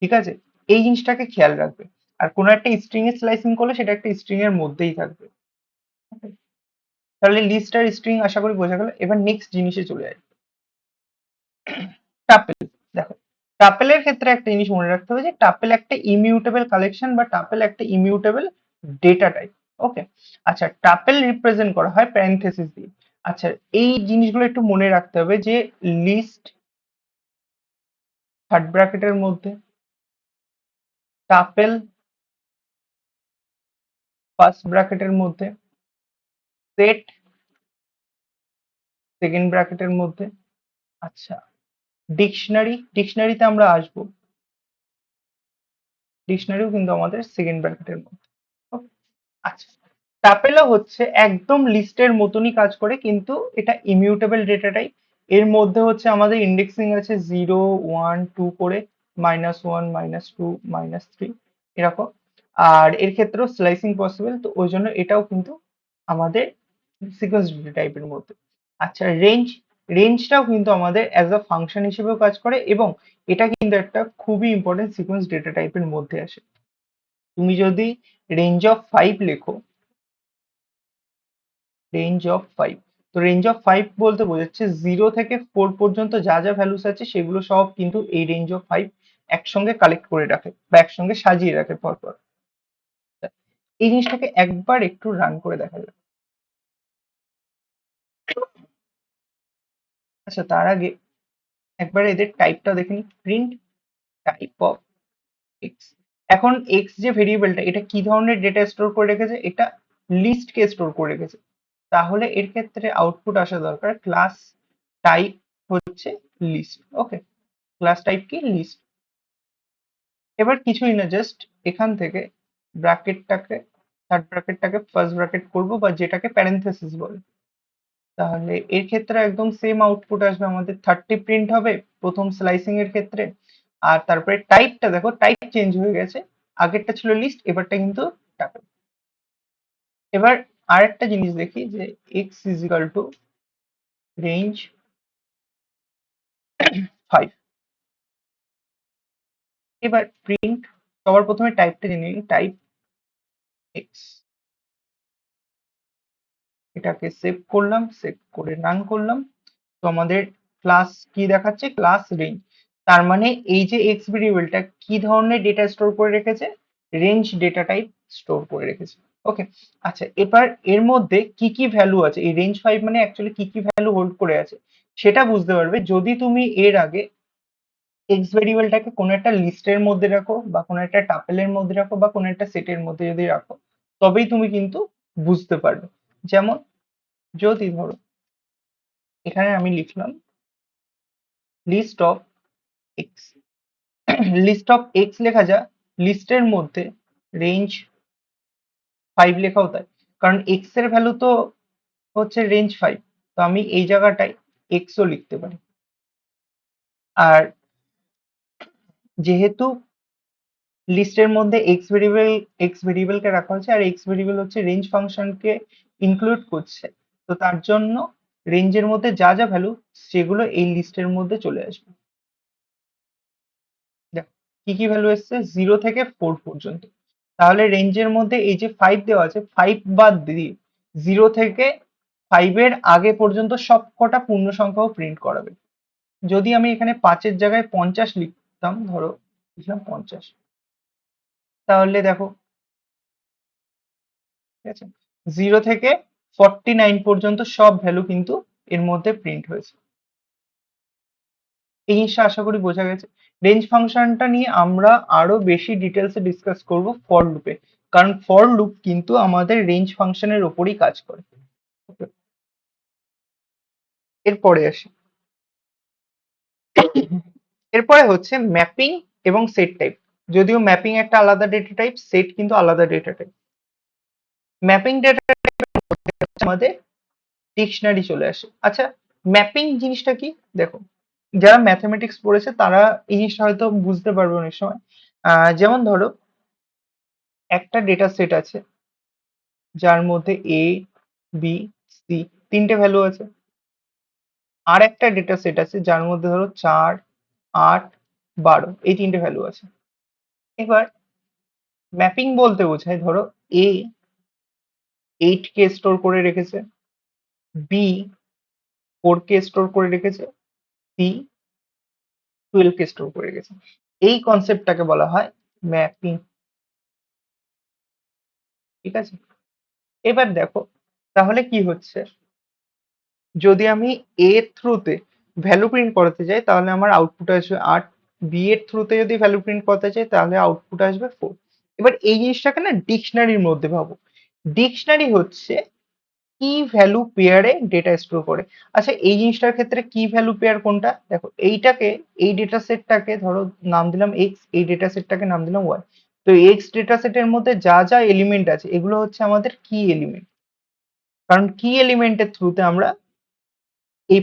ঠিক আছে? এই জিনিসটাকে খেয়াল রাখবে। আর কোনো একটা স্ট্রিং এর স্লাইসিং করলে সেটা একটা স্ট্রিং এর মধ্যেই থাকবে। Okay? তাহলে লিস্ট আর স্ট্রিং আশা করি বোঝা গেল। এবার নেক্সট জিনিসে চলে যায়, টাপেল। দেখো, টাপেলের ক্ষেত্রে একটা জিনিস মনে রাখতে হবে যে টাপেল একটা ইমিউটেবল কালেকশন বা টাপেল একটা ইমিউটেবল ডেটা টাইপ। ওকে, আচ্ছা, টাপেল রিপ্রেজেন্ট করা হয় প্যারেনথেসিস দিয়ে। আচ্ছা, এই জিনিসগুলো একটু মনে রাখতে হবে যে লিস্ট থার্ড ব্র্যাকেটের মধ্যে, টাপেল ফার্স্ট ব্র্যাকেটের মধ্যে, সেট সেকেন্ড ব্র্যাকেটের মধ্যে। আচ্ছা, ডিকশনারিতে আমরা আসবো, ডিকশনারিও কিন্তু আমাদের সেকেন্ড ব্র্যাকেটের মধ্যে। Okay? আচ্ছা, টাপেলা হচ্ছে একদম লিস্টের মতনই কাজ করে, কিন্তু এটা ইমিউটেবল ডেটা টাইপ। এর মধ্যে হচ্ছে আমাদের ইন্ডেক্সিং আছে 0, 1, 2 করে, -1, -2, -3 এরকম। আর এর ক্ষেত্রেও স্লাইসিং পসিবল, তো ওই জন্য এটাও কিন্তু আমাদের সিকোয়েন্স ডেটা টাইপের মধ্যে। আচ্ছা, রেঞ্জটাও কিন্তু আমাদের অ্যাজ আ ফাংশন হিসেবেও কাজ করে, এবং এটা কিন্তু একটা খুবই ইম্পর্টেন্ট সিকোয়েন্স ডেটা টাইপের মধ্যে আসে। তুমি যদি রেঞ্জ অফ 5 লেখো, রেঞ্জ অফ 5, তো রেঞ্জ অফ 5 বলতে বোঝাচ্ছে 0 থেকে 4 পর্যন্ত যা যা ভ্যালুস আছে সেগুলো সব কিন্তু এই রেঞ্জ অফ 5 একসঙ্গে কালেক্ট করে রাখে বা একসঙ্গে সাজিয়ে রাখে পরপর। এই জিনিসটাকে একবার একটু রান করে দেখা যাবে। আচ্ছা, তার আগে একবার এদের টাইপটা দেখে নিই। Print type of x. এখন এক্স যে ভেরিয়েবলটা, এটা কি ধরনের ডেটা স্টোর করে রেখেছে? এটা লিস্ট কে স্টোর করে রেখেছে। তাহলে এর ক্ষেত্রে আউটপুট আসা দরকার ক্লাস টাইপ হচ্ছে লিস্ট। ওকে, ক্লাস টাইপ কি? লিস্ট। এবার কিছুই না, জাস্ট এখান থেকে ব্র্যাকেটটাকে, থার্ড ব্র্যাকেটটাকে ফার্স্ট ব্র্যাকেট করবো, বা যেটাকে প্যারেনথেসিস বলে। তাহলে এর ক্ষেত্রে একদম সেম আউটপুট আসবে, আমাদের 30 প্রিন্ট হবে প্রথম স্লাইসিং এর ক্ষেত্রে। আর তারপরে টাইপটা দেখো, টাইপ চেঞ্জ হয়ে গেছে, আগেরটা ছিল লিস্ট, এবারটা কিন্তু টাকা। এবার আরেকটা জিনিস দেখি যে x is equal two range 5। এবার প্রিন্ট, সবার প্রথমে টাইপটা জেনে নিই, টাইপ এক্স। এটাকে সেভ করলাম, সেভ করে রান করলাম। তো আমাদের ক্লাস কি দেখাচ্ছে? Class range. তার মানে এই যে এক্স ভেরিয়েবলটা কি ধরনের ডেটা স্টোর করে রেখেছে? রেঞ্জ ডেটা টাইপ স্টোর করে রেখেছে। ওকে, আচ্ছা, এবার এর মধ্যে কি কি ভ্যালু আছে, এই রেঞ্জ 5 মানে অ্যাকচুয়ালি কি কি ভ্যালু হোল্ড করে আছে সেটা বুঝতে পারবে যদি তুমি এর আগে এক্স ভেরিয়েবলটাকে কোনো একটা লিস্টের মধ্যে রাখো, বা কোনো একটা টাপেলের মধ্যে রাখো, বা কোনো একটা সেটের মধ্যে যদি রাখো, তবেই তুমি কিন্তু বুঝতে পারবে। যেমন যদি ধরো এখানে আমি লিখলাম list of X, list of X লেখা যা, লিস্টের মধ্যে রেঞ্জ 5 লেখাও তাই, কারণ এক্স এর ভ্যালু তো হচ্ছে রেঞ্জ 5, তো আমি এই জায়গাটায় এক্সও লিখতে পারি। আর যেহেতু লিস্টের মধ্যে এক্স ভেরিয়েবলকে রাখা হচ্ছে, আর এক্স ভেরিয়েবল হচ্ছে রেঞ্জ ফাংশনকে ইনক্লুড করছে, তো তার জন্য রেঞ্জের মধ্যে যা যা ভ্যালু সেগুলো এই লিস্টের মধ্যে চলে আসবে। দেখো কি কি ভ্যালু এসছে 0 থেকে 4 পর্যন্ত। তাহলে রেঞ্জের মধ্যে এই যে 5 দেওয়া আছে, 5 বাদ দিয়ে 0 থেকে 5 এর আগে পর্যন্ত সব কটা পূর্ণ সংখ্যাও প্রিন্ট করাবে। যদি আমি এখানে 5-এর জায়গায় 50 লিখতাম, ধরো লিখলাম 50, তাহলে দেখো, ঠিক আছে, 0 থেকে 49 পর্যন্ত সব ভ্যালু কিন্তু এর মধ্যে প্রিন্ট হয়েছে। এই জিনিসটা আশা করি বোঝা গেছে। রেঞ্জ ফাংশনটা নিয়ে আমরা আরো বেশি ডিটেলসে ডিসকাস করব ফর লুপে, কারণ ফর লুপ কিন্তু আমাদের রেঞ্জ ফাংশনের ওপরই কাজ করে। Okay? এরপরে আসি, এরপরে হচ্ছে ম্যাপিং এবং সেট টাইপ। যদিও ম্যাপিং একটা আলাদা ডেটা টাইপ, সেট কিন্তু আলাদা ডেটা টাইপ। ম্যাপিং ডেটা আমাদের ডিকশনারি চলে আসে। আচ্ছা, ম্যাপিং জিনিসটা কি? দেখো, যারা ম্যাথমেটিক্স পড়েছে তারা এই জিনিসটা হয়তো বুঝতে পারবে অনেক সময়। যেমন ধরো একটা ডেটা সেট আছে যার মধ্যে এ, বি, সি তিনটে ভ্যালু আছে। আর একটা ডেটা সেট আছে যার মধ্যে ধরো 4, 8, 12 এই তিনটে ভ্যালু আছে। এবার ম্যাপিং বলতে বোঝায় ধরো এ 8 কে স্টোর করে রেখেছে, বি 4 কে স্টোর করে রেখেছে, সি 12 কে স্টোর করে রেখেছে। এই কনসেপ্টটাকে বলা হয় ম্যাপিং। ঠিক আছে, এবার দেখো তাহলে কি হচ্ছে, যদি আমি এ থ্রুতে ভ্যালু প্রিন্ট করাতে চাই তাহলে আমার আউটপুট আসবে 8, বি এর থ্রুতে যদি ভ্যালু প্রিন্ট করতে চাই তাহলে আউটপুট আসবে 4। এবার এই জিনিসটাকে না ডিকশনারির মধ্যে ভাবো। ডিকশনারি হচ্ছে কি ভ্যালু পেয়ারে ডেটা স্টোর করে। আচ্ছা এই জিনিসটার ক্ষেত্রে কি ভ্যালু পেয়ার কোনটা, দেখো এইটাকে, এই ডেটা সেটটাকে ধরো নাম দিলাম এক্স, এই ডেটা সেটটাকে নাম দিলাম ওয়াই। তো এক্স ডেটা সেটের মধ্যে যা যা এলিমেন্ট আছে এগুলো হচ্ছে আমাদের কি এলিমেন্ট, কারণ কি এলিমেন্টের থ্রুতে আমরা এই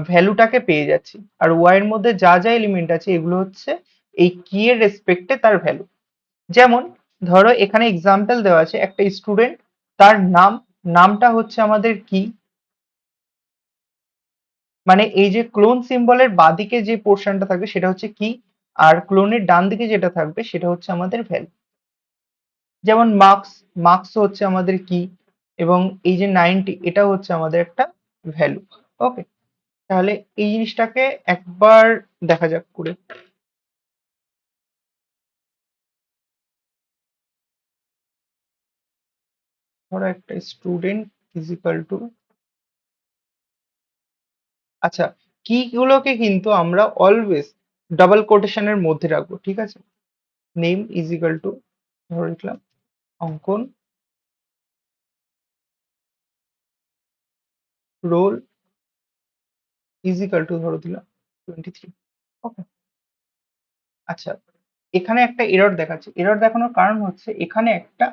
ভ্যালুটাকে পেয়ে যাচ্ছি। আর ওয়াই এর মধ্যে যা যা এলিমেন্ট আছে এগুলো হচ্ছে এই কি এর রেসপেক্টে তার ভ্যালু। যেমন ধরো এখানে এক্সাম্পল দেওয়া আছে একটা স্টুডেন্ট, তার নাম, নামটা হচ্ছে আমাদের কি, মানে এই যে ক্লোন সিম্বলের বাঁদিকে যে পোর্শনটা থাকবে সেটা হচ্ছে কি, আর ক্লোনের ডান দিকে যেটা থাকবে সেটা হচ্ছে আমাদের ভ্যালু। যেমন মার্কস, মার্কস হচ্ছে আমাদের কি, এবং এই যে 90 এটা হচ্ছে আমাদের একটা ভ্যালু। ওকে, তাহলে এই জিনিসটাকে একবার দেখা যাক করে। ধরো একটা স্টুডেন্ট ইজিক্যাল টু, আচ্ছা কি গুলোকে কিন্তু আমরা অলওয়েজ ডাবল কোটেশনের মধ্যে রাখবো, ঠিক আছে। নেম ইজিক্যাল টু, ধরে লিখলাম অঙ্কন, রোল ইজিক্যাল টু ধরো দিলাম 23। ওকে, আচ্ছা এখানে একটা এরর দেখাচ্ছে, এরর দেখানোর কারণ হচ্ছে এখানে একটা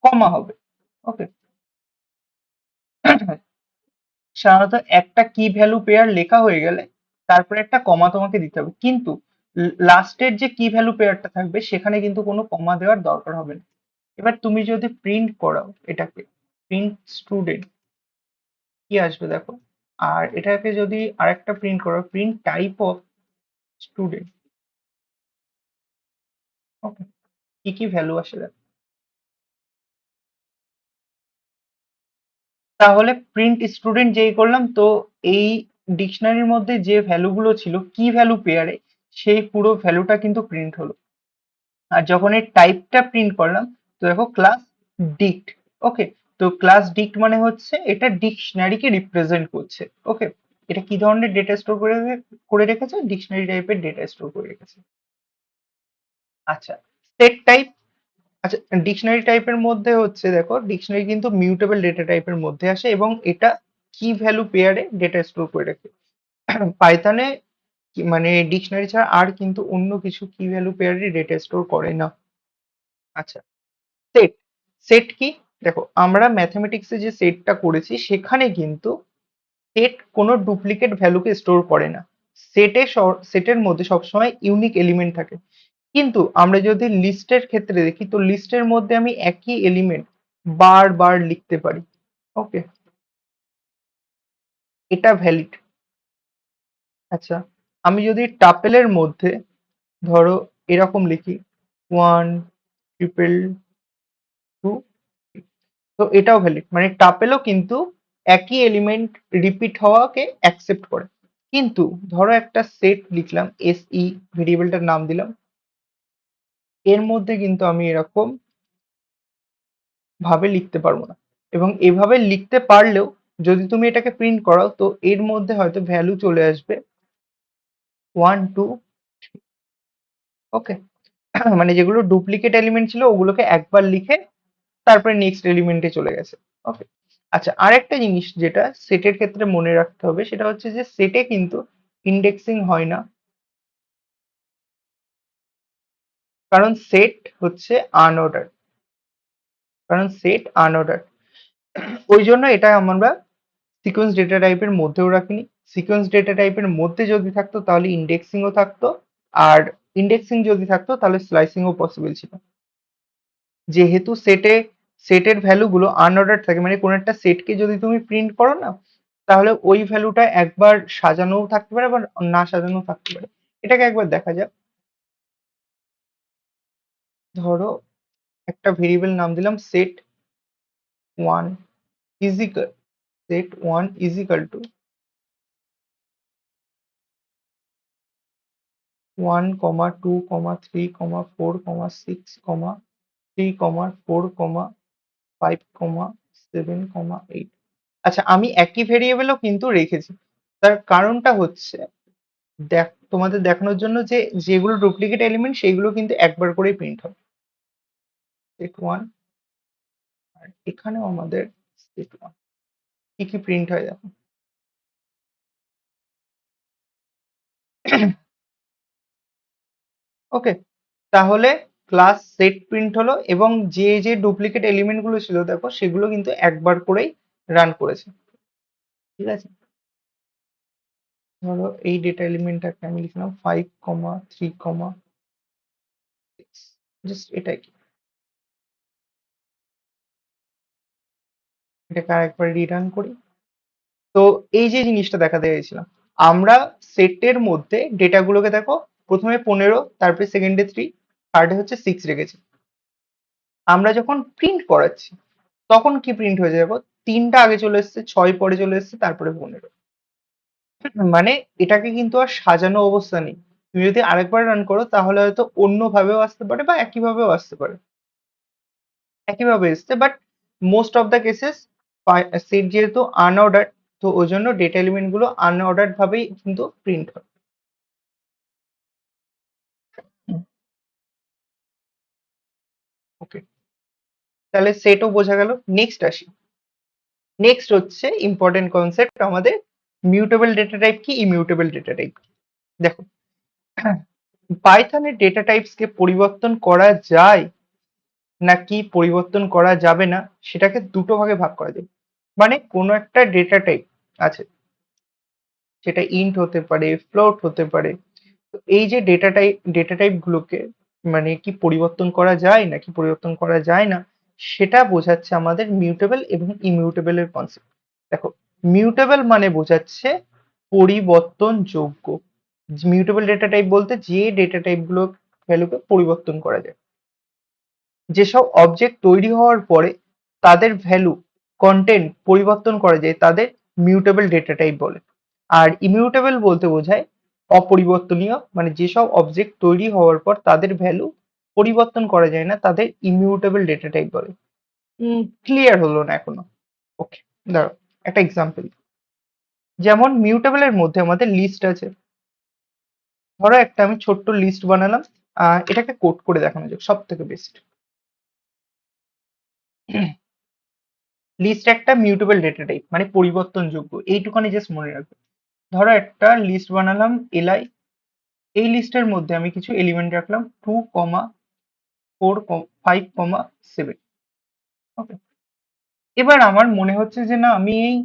কমা হবে। ওকে, সাধারণত একটা কি ভ্যালু পেয়ার লেখা হয়ে গেলে তারপরে একটা কমা তোমাকে দিতে হবে, কিন্তু লাস্টের যে কি ভ্যালু পেয়ারটা থাকবে সেখানে কিন্তু কোনো কমা দেওয়ার দরকার হবে না। এবার তুমি যদি প্রিন্ট করাও এটাকে, প্রিন্ট স্টুডেন্ট, কি আসবে দেখো। আর এটাকে যদি আরেকটা প্রিন্ট করো, প্রিন্ট টাইপ অফ স্টুডেন্ট। ওকে, কি কি ভ্যালু আসে দেখো। তাহলে প্রিন্ট স্টুডেন্ট যেই করলাম তো এই ডিকশনারির মধ্যে যে ভ্যালুগুলো ছিল কি ভ্যালু পেয়ারে সেই পুরো ভ্যালুটা কিন্তু প্রিন্ট হলো। আর যখন এই টাইপটা প্রিন্ট করলাম তো দেখো ক্লাস ডিক্ট। ওকে, তো ক্লাস ডিক্ট মানে হচ্ছে এটা ডিকশনারিকে রিপ্রেজেন্ট করছে। ওকে, এটা কি ধরনের ডেটা স্টোর করে রেখেছে, ডিকশনারি টাইপের ডেটা স্টোর করে রেখেছে। আচ্ছা সেট টাইপ, আচ্ছা ডিকশনারি টাইপের মধ্যে হচ্ছে দেখো ডিকশনারি কিন্তু মিউটেবল ডেটা টাইপের মধ্যে আসে এবং এটা কি ভ্যালু পেয়ারে ডেটা স্টোর করে রাখে। পাইথনে মানে ডিকশনারি ছাড়া আর কিন্তু অন্য কিছু কি ভ্যালু পেয়ারে ডেটা স্টোর করে না। আচ্ছা সেট, সেট কি, দেখো আমরা ম্যাথমেটিক্সে যে সেটটা করেছি সেখানে কিন্তু সেট কোনো ডুপ্লিকেট ভ্যালুকে স্টোর করে না। সেটের মধ্যে সবসময় ইউনিক এলিমেন্ট থাকে। কিন্তু আমরা যদি লিস্টের ক্ষেত্রে দেখি তো লিস্টের মধ্যে আমি একই এলিমেন্ট বারবার লিখতে পারি। ওকে, এটা ভ্যালিড। আচ্ছা আমি যদি টাপেলের মধ্যে ধরো এরকম লিখি 1 2 তো এটাও ভ্যালিড, মানে টাপেলও কিন্তু একই এলিমেন্ট রিপিট হওয়াকে অ্যাকসেপ্ট করে। কিন্তু ধরো একটা সেট লিখলাম এসই, ভেরিয়েবলটার নাম দিলাম, এর মধ্যে কিন্তু আমি এরকম ভাবে লিখতে পারবো না। এবং এভাবে লিখতে পারলেও যদি তুমি এটাকে প্রিন্ট করাও তো এর মধ্যে হয়তো ভ্যালু চলে আসবে 1 2। ওকে, মানে যেগুলো ডুপ্লিকেট এলিমেন্ট ছিল ওগুলোকে একবার লিখে তারপরে নেক্সট এলিমেন্টে চলে গেছে। ওকে, আচ্ছা আরেকটা জিনিস যেটা সেটের ক্ষেত্রে মনে রাখতে হবে সেটা হচ্ছে যে সেটে কিন্তু ইন্ডেক্সিং হয় না, কারণ সেট হচ্ছে আনঅর্ডার, কারণ সেট আনঅর্ডার। ওই জন্য এটা আমরা সিকোয়েন্স ডেটা টাইপের মধ্যেও রাখিনি। সিকোয়েন্স ডেটা টাইপের মধ্যে যদি থাকতো তাহলে ইন্ডেক্সিংও থাকতো, আর ইন্ডেক্সিং যদি থাকতো তাহলে স্লাইসিংও পসিবল ছিল। যেহেতু সেটের ভ্যালুগুলো আনঅর্ডার থাকে, মানে কোনো একটা সেটকে যদি তুমি প্রিন্ট করো না, তাহলে ওই ভ্যালুটা একবার সাজানোও থাকতে পারে আবার না সাজানোও থাকতে পারে। এটাকে একবার দেখা যাক। ধরো একটা ভেরিয়েবল নাম দিলাম set one is equal set one is equal to 1, 2, 3, 4, 6, 3, 4, 5, 7, 8। আচ্ছা, আমি একই ভেরিয়েবলও কিন্তু রেখেছি। তার কারণটা হচ্ছে তোমাদের দেখানোর জন্য যে যেগুলো ডুপ্লিকেট এলিমেন্ট সেইগুলো কিন্তু একবার করেই প্রিন্ট হবে। সেট ওয়ান, আর এখানেও আমাদের সেট ওয়ান। কি কি প্রিন্ট হয় দেখো। ওকে, তাহলে ক্লাস সেট প্রিন্ট হলো এবং যে যে ডুপ্লিকেট এলিমেন্ট গুলো ছিল দেখো সেগুলো কিন্তু একবার করেই রান করেছে। ঠিক আছে, ধরো এই ডেটা এলিমেন্টটাকে আমি লিখলাম 5, 3, 6, জাস্ট এটাই। এটাকে আরেকবার রিরান করি। তো এই যে জিনিসটা দেখাতে চাইছিলাম, আমরা সেটের মধ্যে ডেটাগুলোকে দেখো প্রথমে 15, তারপরে সেকেন্ডে 3, থার্ডে হচ্ছে 6 রেখেছি। আমরা যখন প্রিন্ট করাচ্ছি তখন কি প্রিন্ট হয়ে যাবে? 3টা আগে চলে এসছে, 6 পরে চলে এসছে, তারপরে 15। মানে এটাকে কিন্তু আর সাজানো অবস্থা নেই। তুমি যদি আরেকবার রান করো তাহলে হয়তো অন্য ভাবেও আসতে পারে বা একই ভাবেও আসতে পারে। একইভাবে এসছে, but most of the cases set যেহেতু আনঅর্ডার, তো ওই জন্য ডেটা এলিমেন্ট গুলো আনঅর্ডার্ড ভাবেই কিন্তু প্রিন্ট হয়। ওকে, তাহলে সেটও বোঝা গেল। নেক্সট আসি। নেক্সট হচ্ছে ইম্পর্টেন্ট কনসেপ্ট আমাদের, মিউটেবল ডেটা টাইপ কি, ইমিউটেবল ডেটা টাইপ কি। দেখো, পাইথনের ডেটা টাইপস কে পরিবর্তন করা যায় নাকি পরিবর্তন করা যাবে না সেটাকে দুটো ভাগে ভাগ করা যায়। মানে কোনো একটা ডেটা টাইপ আছে, সেটা ইন্ট হতে পারে, ফ্লোট হতে পারে। তো এই যে ডেটা টাইপ গুলোকে মানে কি পরিবর্তন করা যায় নাকি পরিবর্তন করা যায় না, সেটা বোঝাচ্ছে আমাদের মিউটেবল এবং ইমিউটেবল এর কনসেপ্ট। দেখো, মিউটেবল মানে বোঝাচ্ছে পরিবর্তনযোগ্য। মিউটেবল ডেটা টাইপ বলতে যে ডেটা টাইপ গুলো ভ্যালুকে পরিবর্তন করা যায়। যেসব অবজেক্ট তৈরি হওয়ার পরে তাদের ভ্যালু কন্টেন্ট পরিবর্তন করা যায় তাদের মিউটেবল ডেটা টাইপ বলে। আর ইমিউটেবল বলতে বোঝায় অপরিবর্তনীয়, মানে যেসব অবজেক্ট তৈরি হওয়ার পর তাদের ভ্যালু পরিবর্তন করা যায় না তাদের ইমিউটেবল ডেটা টাইপ বলে। ক্লিয়ার হলো না এখনো? ওকে, দাঁড়াও একটা এক্সাম্পল। যেমন মিউটেবলের মধ্যে আমাদের লিস্ট আছে। ধরো একটা আমি ছোট্ট লিস্ট বানালাম, এটাকে কোড করে দেখানো যাক সব থেকে বেস্ট। লিস্ট একটা মিউটেবল ডেটা টাইপ, মানে পরিবর্তনযোগ্য, এইটুখানি জাস্ট মনে রাখবে। ধরো একটা লিস্ট বানালাম এলআই, এই লিস্টের মধ্যে আমি কিছু এলিমেন্ট রাখলাম 2, 4, 5, 7। ওকে, এবার আমার মনে হচ্ছে যে না, আমি এই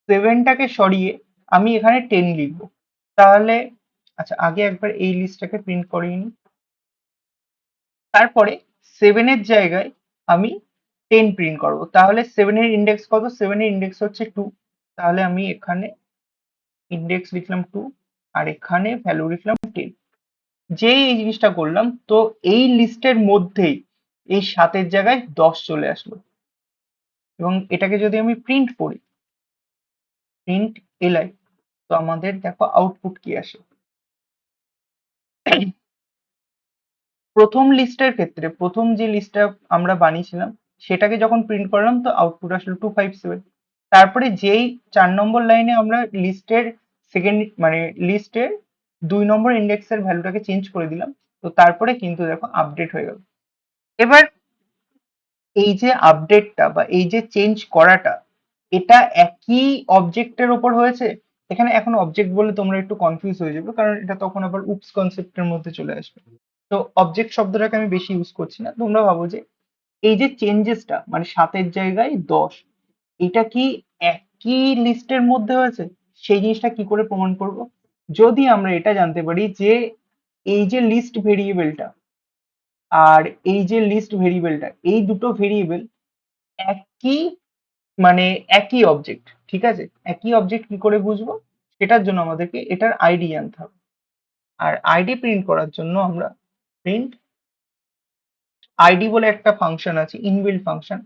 7টাকে সরিয়ে আমি এখানে 10 লিখবো। তাহলে আচ্ছা, আগে একবার এই লিস্টটাকে প্রিন্ট করিয়ে নিই। তারপরে 7-এর জায়গায় আমি 10 প্রিন্ট করবো। তাহলে 7-এর ইন্ডেক্স কত? 7-এর ইন্ডেক্স হচ্ছে 2। তাহলে আমি এখানে ইন্ডেক্স লিখলাম 2, আর এখানে ভ্যালু লিখলাম 10। যেই এই জিনিসটা করলাম, তো এই লিস্টের মধ্যেই এই 7-এর জায়গায় 10 চলে আসলো। এবং এটাকে যদি আমি প্রিন্ট করি, প্রিন্ট এলআই, তো আমাদের দেখো আউটপুট কি আসে। প্রথম লিস্টের ক্ষেত্রে প্রথম যে লিস্টটা আমরা বানিয়েছিলাম সেটাকে যখন প্রিন্ট করলাম তো আউটপুট আসলো 257। তারপরে যেই 4 নম্বর লাইনে আমরা লিস্টের সেকেন্ড মানে লিস্টের 2 নম্বর ইন্ডেক্সের ভ্যালুটাকে চেঞ্জ করে দিলাম, তো তারপরে কিন্তু দেখো আপডেট হয়ে গেল। এবার এই যে আপডেটটা বা এই যে চেঞ্জ করাটা, এটা একই অবজেক্টের উপর হয়েছে। এখানে এখন অবজেক্ট বলে তোমরা একটু কনফিউজ হয়ে যাবে, কারণ এটা তখন আবার উপস কনসেপ্টের মধ্যে চলে আসবে। তো অবজেক্ট শব্দটাকে আমি বেশি ইউজ করছি না, তোমরা ভাবো যে এই যে চেঞ্জেসটা মানে 7-এর জায়গায় 10, এটা কি একই লিস্টের মধ্যে হয়েছে, সেই জিনিসটা কি করে প্রমাণ করব? যদি আমরা এটা জানতে পারি যে এই যে লিস্ট ভেরিয়েবলটা আর এই যে লিস্ট ভেরিয়েবলটা, এই দুটো ভেরিয়েবল একই, মানে একই অবজেক্ট, ঠিক আছে? একই অবজেক্ট কি করে বুঝবো? সেটার জন্য আমাদেরকে এটার আইডি জানতে হবে। আর আইডি প্রিন্ট করার জন্য আমরা প্রিন্ট আইডি বলে একটা ফাংশন আছে, ইনবিল্ট ফাংশন।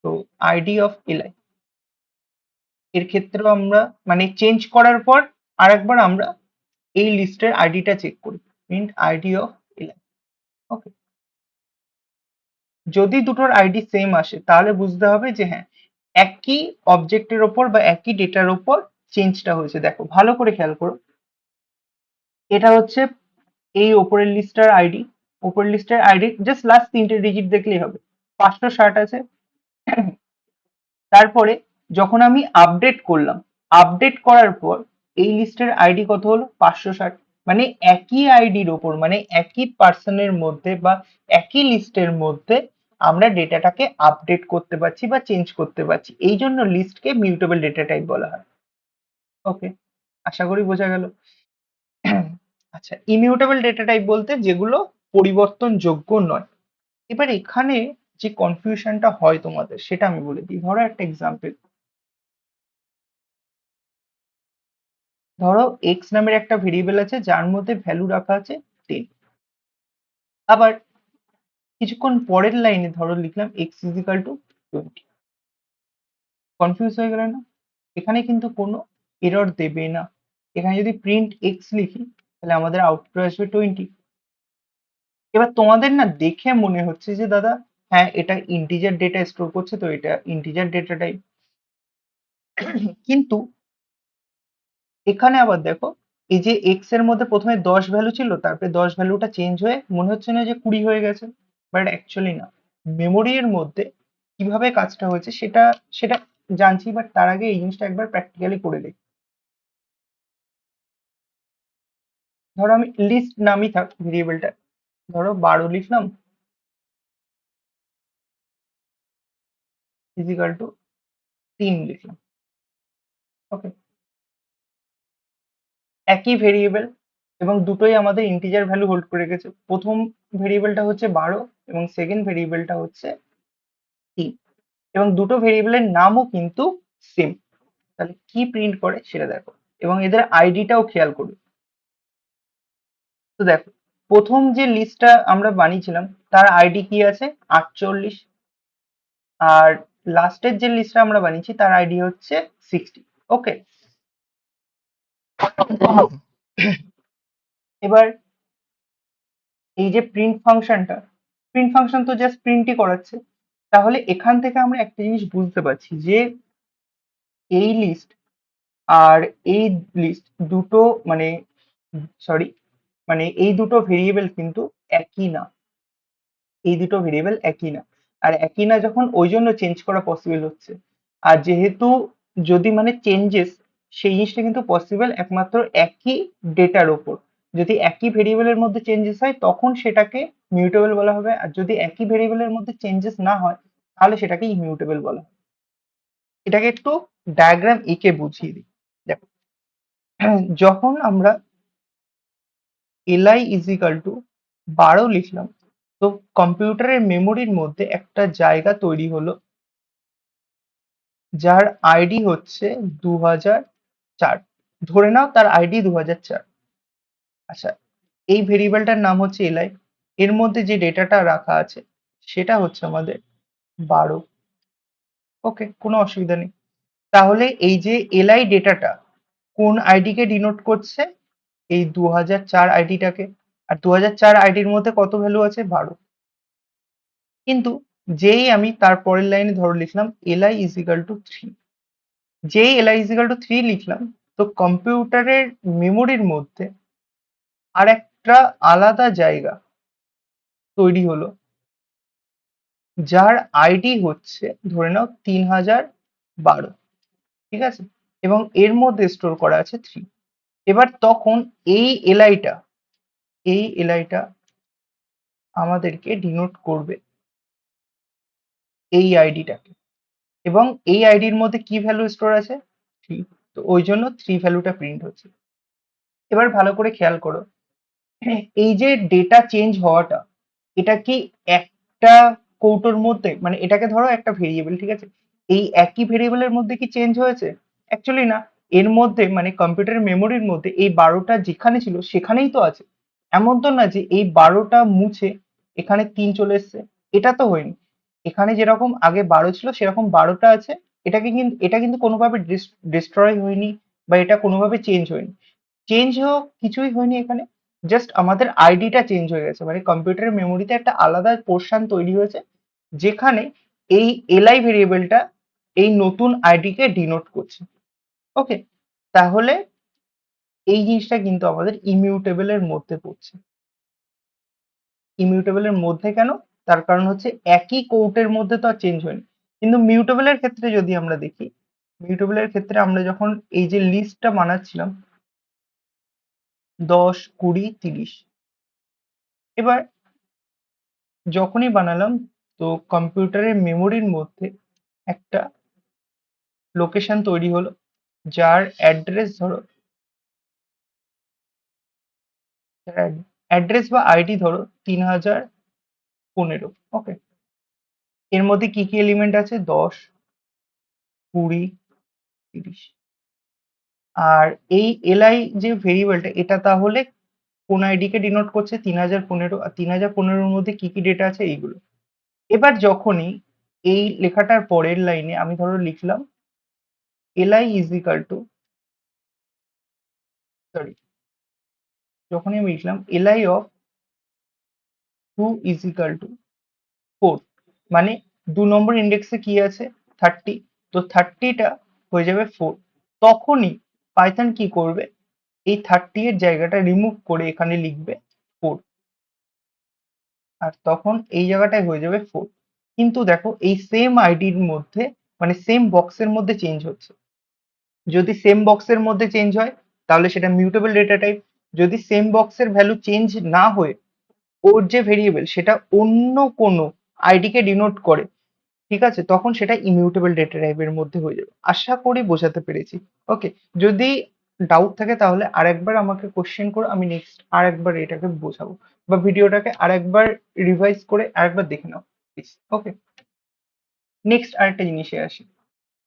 তো আইডি অফ এলআই, এর ক্ষেত্রেও আমরা মানে চেঞ্জ করার পর আরেকবার আমরা এই লিস্টের আইডিটা চেক করি, প্রিন্ট আইডি অফ এলআই। ওকে, যদি দুটোর আইডি সেম আসে তাহলে বুঝতে হবে যে হ্যাঁ, একই অবজেক্টের ওপর বা একই ডেটার ওপর চেঞ্জটা হয়েছে। দেখো ভালো করে খেয়াল করো, এটা হচ্ছে এই ওপরের লিস্টার আইডি, ওপরের লিস্টের আইডি জাস্ট লাস্ট 3টে ডিজিট দেখলেই হবে। 560 আছে। তারপরে যখন আমি আপডেট করলাম, আপডেট করার পর এই লিস্টের আইডি কত হলো? 560। মানে একই আইডির ওপর, মানে একই পার্সনের মধ্যে বা একই লিস্টের মধ্যে আমরা ডেটাটাকে আপডেট করতে পারছি বা চেঞ্জ করতে পারছি, এই জন্য লিস্টকে মিউটেবল ডেটা টাইপ বলা হয়। ওকে, আশা করি বোঝা গেল। আচ্ছা, ইমিউটেবল ডেটা টাইপ বলতে যেগুলো পরিবর্তনযোগ্য নয়। এবার এখানে যে কনফিউশনটা হয় তোমাদের সেটা আমি বলে দিই। ধরো একটা এক্সাম্পল, ধরো এক্স নামের একটা ভেরিয়েবল আছে যার মধ্যে ভ্যালু রাখা আছে 10। আবার কিছুক্ষণ পরের লাইনে ধরো লিখলাম x is equal two 20। Confuse হয়ে গেলে না? এখানে কিন্তু কোনো এরর দেবে না। এখানে যদি প্রিন্ট এক্স লিখি তাহলে আমাদের আউটপুট আসবে 20। এবার তোমাদের না দেখে মনে হচ্ছে যে দাদা হ্যাঁ এটা ইন্টিজার ডেটা স্টোর করছে, তো এটা ইন্টিজার ডেটা টাইপ। কিন্তু এখানে আবার দেখো, এই যে এক্স এর মধ্যে প্রথমে 10 ভ্যালু ছিল, তারপরে 10 ভ্যালুটা চেঞ্জ হয়ে মনে হচ্ছে না যে 20 হয়ে গেছে, বাট অ্যাকচুয়ালি না। মেমোরি এর মধ্যে কিভাবে কাজটা হয়েছে সেটা সেটা জানছি, বাট তার আগে এই জিনিসটা একবার প্র্যাকটিক্যালি করে দেখি। ধরো আমি লিস্ট নামই থাক ভেরিয়েবলটা, ধরো 12 লিখলাম ইজিক্যাল টু 3 লিখলাম। ওকে, একই ভেরিয়েবল এবং দুটোই আমাদের ইন্টিজার ভ্যালু হোল্ড করে রেখেছে। প্রথম ভেরিয়েবলটা হচ্ছে 12 এবং সেকেন্ড ভেরিয়েবলটা হচ্ছে 3, এবং দুটো ভেরিয়েবলের নামও কিন্তু সেম। তাহলে কি প্রিন্ট করে সেটা দেখো, এবং এদের আইডিটাও খেয়াল করবে। তো দেখো, প্রথম যে লিস্টটা আমরা বানিয়েছিলাম তার আইডি কি আছে? 48। আর লাস্টের যে লিস্টটা আমরা বানিয়েছি তার আইডি হচ্ছে 60। ওকে, এবার এই যে প্রিন্ট ফাংশন তো জাস্ট প্রিন্টই করাচ্ছে। তাহলে এখান থেকে আমরা একটা জিনিস বুঝতে পারছি যে এই লিস্ট আর এই লিস্ট দুটো, মানে সরি, মানে এই দুটো ভেরিয়েবল কিন্তু একই না। এই দুটো ভেরিয়েবল একই না। আর একই না যখন, ওই জন্য চেঞ্জ করা পসিবল হচ্ছে। আর যেহেতু যদি মানে চেঞ্জেস, সেই জিনিসটা কিন্তু পসিবল একমাত্র একই ডেটার ওপর। যদি একই ভেরিয়েবলের মধ্যে চেঞ্জেস হয় তখন সেটাকে মিউটেবল বলা হবে, আর যদি একই ভেরিয়েবলের মধ্যে চেঞ্জেস না হয় তাহলে সেটাকে ইমিউটেবল বলা হবে। এটাকে একটু ডায়াগ্রাম এঁকে বুঝিয়ে দিই। দেখো, যখন আমরা এলআই ইজ ইকাল টু 12 লিখলাম, তো কম্পিউটারের মেমোরির মধ্যে একটা জায়গা তৈরি হলো যার আইডি হচ্ছে 2004। ধরে নাও তার আইডি 2004। আচ্ছা, এই ভেরিয়েবলটার নাম হচ্ছে এলআই, এর মধ্যে যে ডেটাটা রাখা আছে সেটা হচ্ছে আমাদের 12। ওকে, কোনো অসুবিধা নেই। তাহলে এই যে এলআই ডেটাটা কোন আইডি কে ডিনোট করছে? এই 2004 আইডিটাকে। আর 2004 আইডির মধ্যে কত ভ্যালু আছে? 12। কিন্তু যেই আমি তার পরের লাইনে ধরো লিখলাম এলআই ইজ ইকাল টু 3, যেই এলআই ইজ ইকাল টু 3 লিখলাম, তো কম্পিউটারের মেমোরির মধ্যে আর একটা আলাদা জায়গা তৈরি হলো যার আইডি হচ্ছে ধরে নাও 3012। ঠিক আছে, এবং এর মধ্যে স্টোর করা আছে 3। এবার তখন এই এলআইটা, এই এলআইটা আমাদেরকে ডিনোট করবে এই আইডিটাকে। এবং এই আইডির মধ্যে কি ভ্যালু স্টোর আছে? 3। তো ওই জন্য 3 ভ্যালুটা প্রিন্ট হচ্ছে। এবার ভালো করে খেয়াল করো, এই যে ডেটা চেঞ্জ হওয়াটা, এটা কি একটা কৌটোর মধ্যে, মানে এটাকে ধরো একটা ভেরিয়েবল, ঠিক আছে, এই একই ভেরিয়েবলের মধ্যে কি চেঞ্জ হয়েছে? অ্যাকচুয়ালি না। এর মধ্যে মানে কম্পিউটারের মেমোরির মধ্যে এই 12টা যেখানে ছিল সেখানেই তো আছে। এমন তো না যে এই 12টা মুছে এখানে 3 চলে এসছে, এটা তো হয়নি। এখানে যেরকম আগে 12 ছিল সেরকম 12টা আছে। এটা কিন্তু কোনোভাবে ডিস্ট্রয় হয়নি বা এটা কোনোভাবে চেঞ্জ হয়নি। চেঞ্জ হোক কিছুই হয়নি এখানে, জাস্ট আমাদের আইডিটা চেঞ্জ হয়ে গেছে, মানে কম্পিউটারের মেমোরিতে একটা আলাদা পোর্শন তৈরি হয়েছে যেখানে এই এলআই ভেরিয়েবলটা এই নতুন আইডিকে ডিনোট করছে। ওকে, তাহলে এই জিনিসটা কিন্তু আমাদের ইমিউটেবলের মধ্যে পড়ছে। ইমিউটেবলের মধ্যে কেন? তার কারণ হচ্ছে একই কোর্টের মধ্যে তো আর চেঞ্জ হয়নি। কিন্তু মিউটেবলের ক্ষেত্রে যদি আমরা দেখি, মিউটেবলের ক্ষেত্রে আমরা যখন এই যে লিস্টটা বানাচ্ছিলাম 10, 20, 30, এবার যখনই বানালাম তো কম্পিউটারের মেমোরির মধ্যে একটা লোকেশন তৈরি হলো যার অ্যাড্রেস ধরো, অ্যাড্রেস বা আইডি ধরো 3015। ওকে, এর মধ্যে কি কি এলিমেন্ট আছে? 10, 20, 30। আর এই এলআই যে ভেরিয়েবলটা, এটা তাহলে কোন আইডি কে ডিনোট করছে? 3015। আর 3015-এর মধ্যে কি কি ডেটা আছে? এইগুলো। এবার যখনই এই লেখাটার পরের লাইনে আমি ধরো লিখলাম LI is equal two, sorry, যখনই আমি লিখলাম LI of 2 is equal two 4, মানে 2 নম্বর ইন্ডেক্সে কি আছে? 30। তো 30টা হয়ে যাবে 4। তখনই পাইথন কি করবে? এই 30 এর জায়গাটা রিমুভ করে এখানে লিখবে 4, আর তখন এই জায়গাটায় হয়ে যাবে 4। কিন্তু দেখো এই সেম আইডির মধ্যে, মানে সেম বক্সের মধ্যে চেঞ্জ হচ্ছে। যদি সেম বক্সের মধ্যে চেঞ্জ হয় তাহলে সেটা মিউটেবল ডেটা টাইপ। যদি সেম বক্সের ভ্যালু চেঞ্জ না হয়ে ওর যে ভেরিয়েবল সেটা অন্য কোনো আইডি কে ডিনোট করে, ঠিক আছে, তখন সেটা ইমিউটেবল ডেটা টাইপের মধ্যে হয়ে যাবে। আশা করি বোঝাতে পেরেছি। ওকে, যদি ডাউট থাকে তাহলে আরেকবার আমাকে কোশ্চেন করো, আমি নেক্সট আরেকবার এটাকে বোঝাবো, বা ভিডিওটাকে আরেকবার রিভাইজ করে আরেকবার দেখে নাও প্লিজ। ওকে, নেক্সট আরেকটা জিনিসে আসি।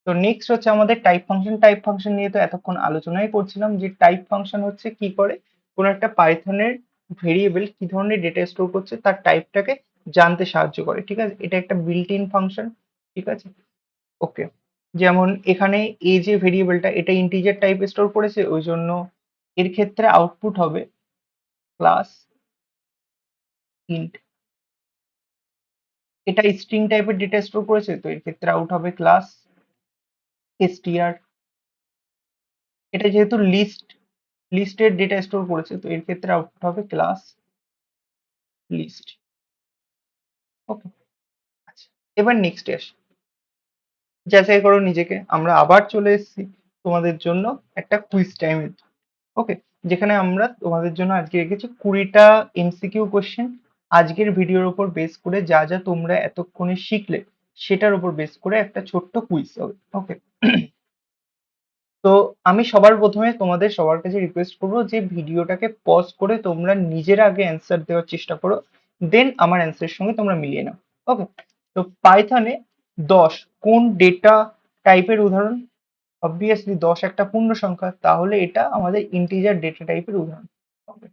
তো নেক্সট হচ্ছে আমাদের টাইপ ফাংশন। টাইপ ফাংশন নিয়ে তো এতক্ষণ আলোচনাই করছিলাম যে টাইপ ফাংশন হচ্ছে কি করে, কোনো একটা পাইথনের ভেরিয়েবল কি ধরনের ডেটা স্টোর করছে তার টাইপটাকে জানতে সাহায্য করে, ঠিক আছে, এটা একটা বিল্ট ইন ফাংশন, ঠিক আছে। ওকে, যেমন এখানে এ যে ভেরিয়েবলটা এটা ইন্টিজার টাইপ স্টোর করেছে, ওই জন্য এর ক্ষেত্রে আউটপুট হবে ক্লাস ইন্ট। এটা স্ট্রিং টাইপের ডেটা স্টোর করেছে, তো এর ক্ষেত্রে আউট হবে ক্লাস str। এটা যেহেতু লিস্টের ডেটা স্টোর করেছে, তো এর ক্ষেত্রে আউটপুট হবে ক্লাস লিস্ট। ওকে, আচ্ছা, এবার নেক্সটে আসি। যাচাই করো নিজেকে, আমরা আবার চলে এসেছি তোমাদের জন্য একটা কুইজ টাইম। ওকে, যেখানে আমরা তোমাদের জন্য আজকে রেখেছি 20টা এমসিকিউ কোশ্চেন। আজকের ভিডিওর উপর বেস করে যা যা তোমরা এতক্ষণে শিখলে সেটার উপর বেস করে একটা ছোট্ট কুইজ হবে। ওকে, তো আমি সবার প্রথমে তোমাদের সবার কাছে রিকোয়েস্ট করবো যে ভিডিওটাকে পজ করে তোমরা নিজের আগে অ্যান্সার দেওয়ার চেষ্টা করো, দেন আমার অ্যান্সারের সঙ্গে তোমরা মিলিয়ে নাও। ওকে, তো পাইথনে 10 কোন ডেটা টাইপের উদাহরণ? অবভিয়াসলি 10 একটা পূর্ণ সংখ্যা, তাহলে এটা আমাদের ইন্টিজার ডেটা টাইপের উদাহরণ। Okay,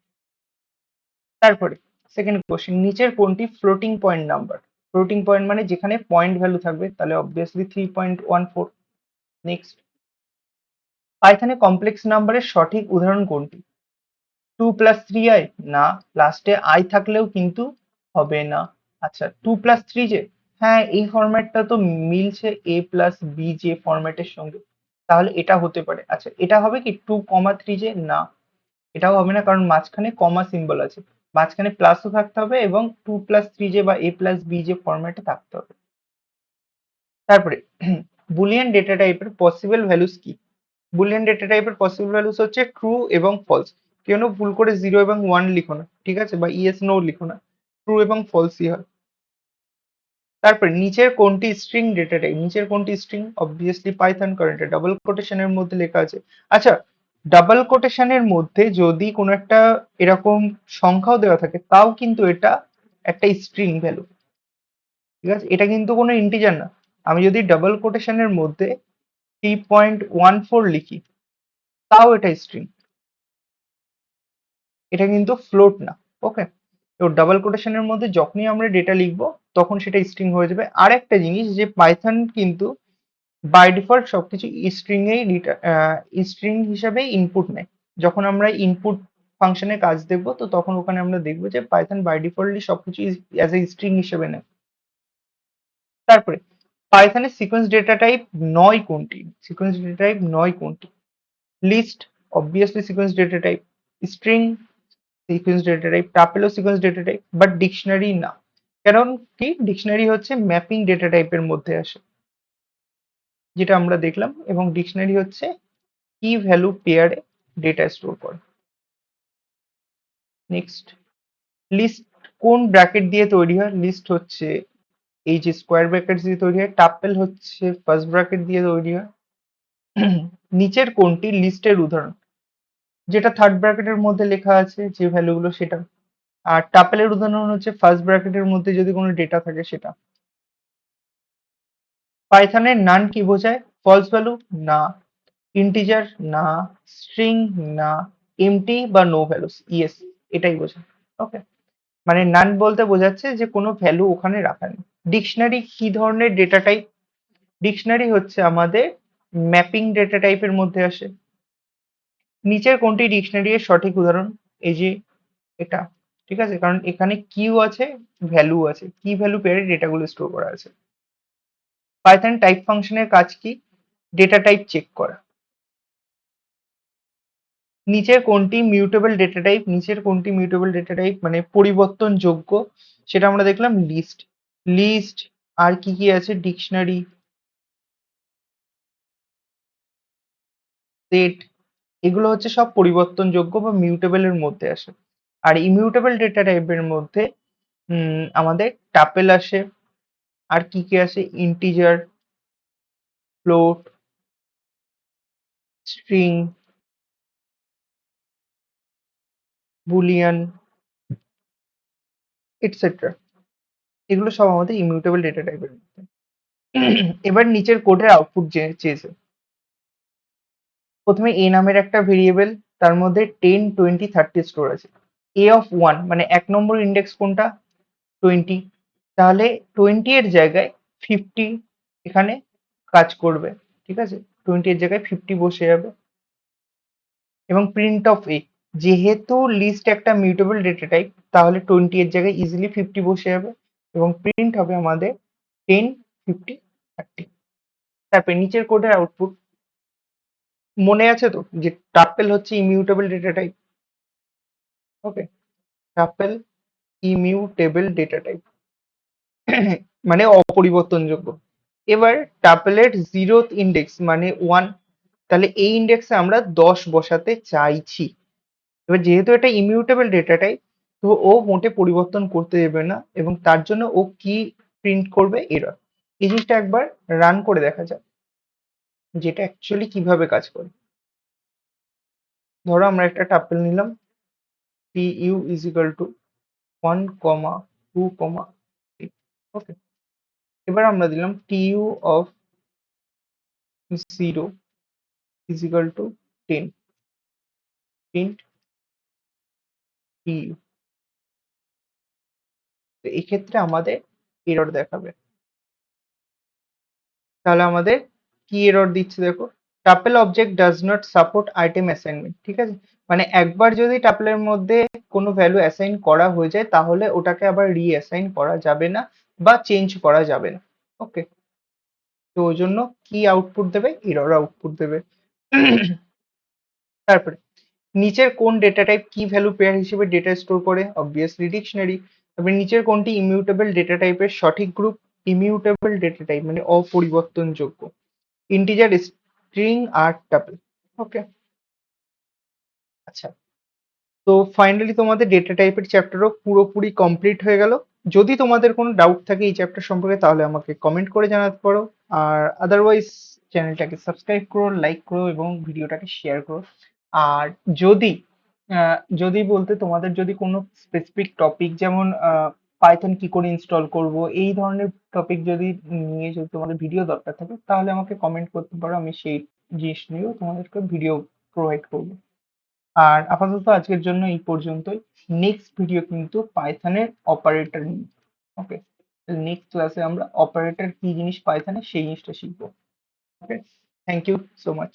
তারপরে সেকেন্ড কোশ্চেন, নিচের কোনটি floating point number? Floating point মানে যেখানে পয়েন্ট ভ্যালু থাকবে, তাহলে অবভিয়াসলি 3.14। নেক্সট, পাইথনে কমপ্লেক্স নাম্বারের সঠিক উদাহরণ কোনটি? 2+3i? না, লাস্টে আই থাকলেও কিন্তু হবে না। আচ্ছা, 2+3 যে, হ্যাঁ এই ফরম্যাটটা তো মিলছে a+b যে ফরম্যাটের সঙ্গে, তাহলে এটা হতে পারে। আচ্ছা, এটা হবে কি 2,3 যে? না, এটাও হবে না, কারণ মাঝখানে কমা সিম্বল আছে, মাঝখানে প্লাসও থাকতে হবে এবং 2+3 যে বা a+b যে ফরম্যাটে থাকতে হবে। তারপরে বুলিয়ান ডেটা টাইপের পসিবল ভ্যালুস কি? বুলিয়ান ডেটা টাইপের পসিবল ভ্যালুস হচ্ছে ট্রু এবং ফলস। কেন ভুল করে 0 এবং 1 লিখো না, ঠিক আছে, বা ইয়েস নো লিখো না, ট্রু এবং ফলসই হয়। তারপর নিচের কোনটি স্ট্রিং ডেটা টাইপ, নিচের কোনটি স্ট্রিং, অবভিয়াসলি পাইথন, কারণ এটা ডাবল কোটেশনের মধ্যে লেখা আছে। আচ্ছা, ডাবল কোটেশনের মধ্যে যদি কোনো একটা এরকম সংখ্যাও দেওয়া থাকে তাও কিন্তু এটা একটা স্ট্রিং ভ্যালু, ঠিক আছে, এটা কিন্তু কোনো ইন্টিজার না। আমি যদি ডাবল কোটেশনের মধ্যে 3.14 লিখি তাও এটা স্ট্রিং, এটা কিন্তু ফ্লোট না। ওকে, তো ডাবল কোটেশনের মধ্যে যখনই আমরা ডেটা লিখবো তখন সেটা স্ট্রিং হয়ে যাবে। আর একটা জিনিস, যে পাইথন কিন্তু বাই ডিফল্ট সবকিছু স্ট্রিং এই স্ট্রিং হিসাবে ইনপুট নেয়। যখন আমরা ইনপুট ফাংশনে কাজ দেখবো তো তখন ওখানে আমরা দেখবো যে পাইথন বাই ডিফল্টলি সবকিছু অ্যাজ এ স্ট্রিং হিসেবে নেয়। তারপরে পাইথনের সিকোয়েন্স ডেটা টাইপ নয় কোনটি, সিকোয়েন্স ডেটা টাইপ নয় কোনটি? List, obviously sequence data type. String sequence data type, টাপেলও sequence data type, but dictionary না। কারণ কি, ডিকশনারি হচ্ছে ম্যাপিং ডেটা টাইপের মধ্যে আসে, যেটা আমরা দেখলাম, এবং ডিকশনারি হচ্ছে কি ভ্যালু পেয়ারে ডেটা স্টোর করে। নেক্সট, লিস্ট কোন ব্র্যাকেট দিয়ে তৈরি হয়? লিস্ট হচ্ছে এই যে স্কোয়ার ব্র্যাকেট দিয়ে তৈরি হয়, টাপেল হচ্ছে ফার্স্ট ব্র্যাকেট দিয়ে তৈরি হয়। নিচের কোনটি লিস্টের উদাহরণ? যেটা থার্ড ব্র্যাকেটের মধ্যে লেখা আছে যে ভ্যালুগুলো সেটা। আর টাপেলের উদাহরণ হচ্ছে ফার্স্ট ব্র্যাকেটের মধ্যে যদি কোনো ডেটা থাকে সেটা। পাইথনের নান কি বোঝায়? ফলস ভ্যালু না, ইন্টিজার না, স্ট্রিং না, এমটি বা নো ভ্যালুস, ইয়েস, এটাই বোঝায়। ওকে, মানে নান বলতে বোঝাচ্ছে যে কোনো ভ্যালু ওখানে রাখা নেই। ডিকশনারি কি ধরনের ডেটা টাইপ? ডিকশনারি হচ্ছে আমাদের ম্যাপিং ডেটা টাইপের মধ্যে আসে। নিচের কোনটি ডিকশনারি এর সঠিক উদাহরণ? এই যে এটা, ঠিক আছে, কারণ এখানে কিউ আছে, ভ্যালু আছে, কি ভ্যালু পেয়ারে ডেটাগুলো স্টোর করা আছে। পাইথন টাইপ ফাংশনের কাজ কি? ডেটা টাইপ চেক করা। নিচের কোনটি মিউটেবল ডেটা টাইপ? নিচের কোনটি মিউটেবল ডেটা টাইপ মানে পরিবর্তনযোগ্য? সেটা আমরা দেখলাম লিস্ট। লিস্ট, আর কি কি আছে? ডিকশনারি, সেট, এগুলো হচ্ছে সব পরিবর্তনযোগ্য বা মিউটেবল এর মধ্যে আসে। আর ইমিউটেবল ডেটা টাইপের মধ্যে আমাদের টাপেল আসে, আর কি কি আসে? Integer, float, string, Boolean, etcetera. এগুলো সব আমাদের ইমিউটেবল ডেটা টাইপের মধ্যে। এবার নিচের কোডের আউটপুট চেয়েছে। প্রথমে এ নামের একটা ভেরিয়েবল, তার মধ্যে 10, 20, 30 স্টোর আছে। এ অফ 1 মানে 1 নম্বর ইন্ডেক্স কোনটা? 20, তাহলে 20 এর জায়গায় 50 এখানে কাজ করবে, ঠিক আছে, 20 এর জায়গায় 50 বসে যাবে। এবং প্রিন্ট অফ এ, যেহেতু লিস্ট একটা মিউটেবল ডেটা টাইপ তাহলে 20 এর জায়গায় ইজিলি 50 বসে যাবে, এবং প্রিন্ট হবে আমাদের 10, 50, 30। তারপরে নিচের কোডের আউটপুট মনে আছে তো, যে টাপেল হচ্ছে ইমিউটেবল ডেটা টাইপ। ওকে, টাপেল ইমিউটেবল ডেটা টাইপ মানে অপরিবর্তনযোগ্য। এবার টাপেলের 0th ইন্ডেক্স মানে 1, তাহলে এই ইন্ডেক্সে আমরা 10 বসাতে চাইছি। এবার যেহেতু এটা ইমিউটেবল ডেটা টাইপ, তো ও মোটে পরিবর্তন করতে দেবে না, এবং তার জন্য ও কি প্রিন্ট করবে? এরর। এই জিনিসটা একবার রান করে দেখা যাক যেটা অ্যাকচুয়ালি কিভাবে কাজ করে। ধরো আমরা একটা টাপেল নিলাম, T U is equal two 1, 2, 3। ওকে, এবার আমরা দিলাম T U of 0 is equal two 10, print T U. তো এই ক্ষেত্রে আমাদের এরর দেখাবে। তাহলে আমাদের কি এরর দিচ্ছে দেখো, tuple object does not support item assignment, ঠিক আছে, মানে একবার যদি টাপেলের মধ্যে কোনো ভ্যালু অ্যাসাইন করা হয়ে যায় তাহলে ওটাকে আবার রিঅ্যাসাইন করা যাবে না বা চেঞ্জ করা যাবে না। ওকে, তো ওই জন্য কি আউটপুট দেবে? এরর আউটপুট দেবে। তারপরে নিচের কোন ডেটা টাইপ কি ভ্যালু পেয়ার হিসেবে ডেটা স্টোর করে? Obviously dictionary. তারপরে নিচের কোনটি ইমিউটেবল ডেটা টাইপের সঠিক গ্রুপ? ইমিউটেবল ডেটা টাইপ মানে অপরিবর্তনযোগ্য, ইন্টিজার, স্ট্রিং আর টাপল। ওকে, আচ্ছা, তো ফাইনালি তোমাদের ডেটা টাইপের চ্যাপ্টারও পুরোপুরি কমপ্লিট হয়ে গেল। যদি তোমাদের কোনো ডাউট থাকে এই চ্যাপ্টার সম্পর্কে তাহলে আমাকে কমেন্ট করে জানাতে পারো। আর আদারওয়াইজ চ্যানেলটাকে সাবস্ক্রাইব করো, লাইক করো এবং ভিডিওটাকে শেয়ার করো। আর যদি যদি বলতে তোমাদের যদি কোনো স্পেসিফিক টপিক যেমন পাইথন কি করে ইনস্টল করব এই ধরনের টপিক যদি নিয়ে যদি তোমাদের ভিডিও দরকার থাকে তাহলে আমাকে কমেন্ট করতে পারো, আমি সেই জিনিস নিয়েও তোমাদেরকে ভিডিও প্রোভাইড করবো। আর আপাতত আজকের জন্য এই পর্যন্তই। নেক্সট ভিডিও কিন্তু পাইথনের অপারেটর নিয়ে। ওকে, নেক্সট ক্লাসে আমরা অপারেটর কি জিনিস পাইথনে সেই জিনিসটা শিখবো। ওকে, থ্যাংক ইউ সো মাচ।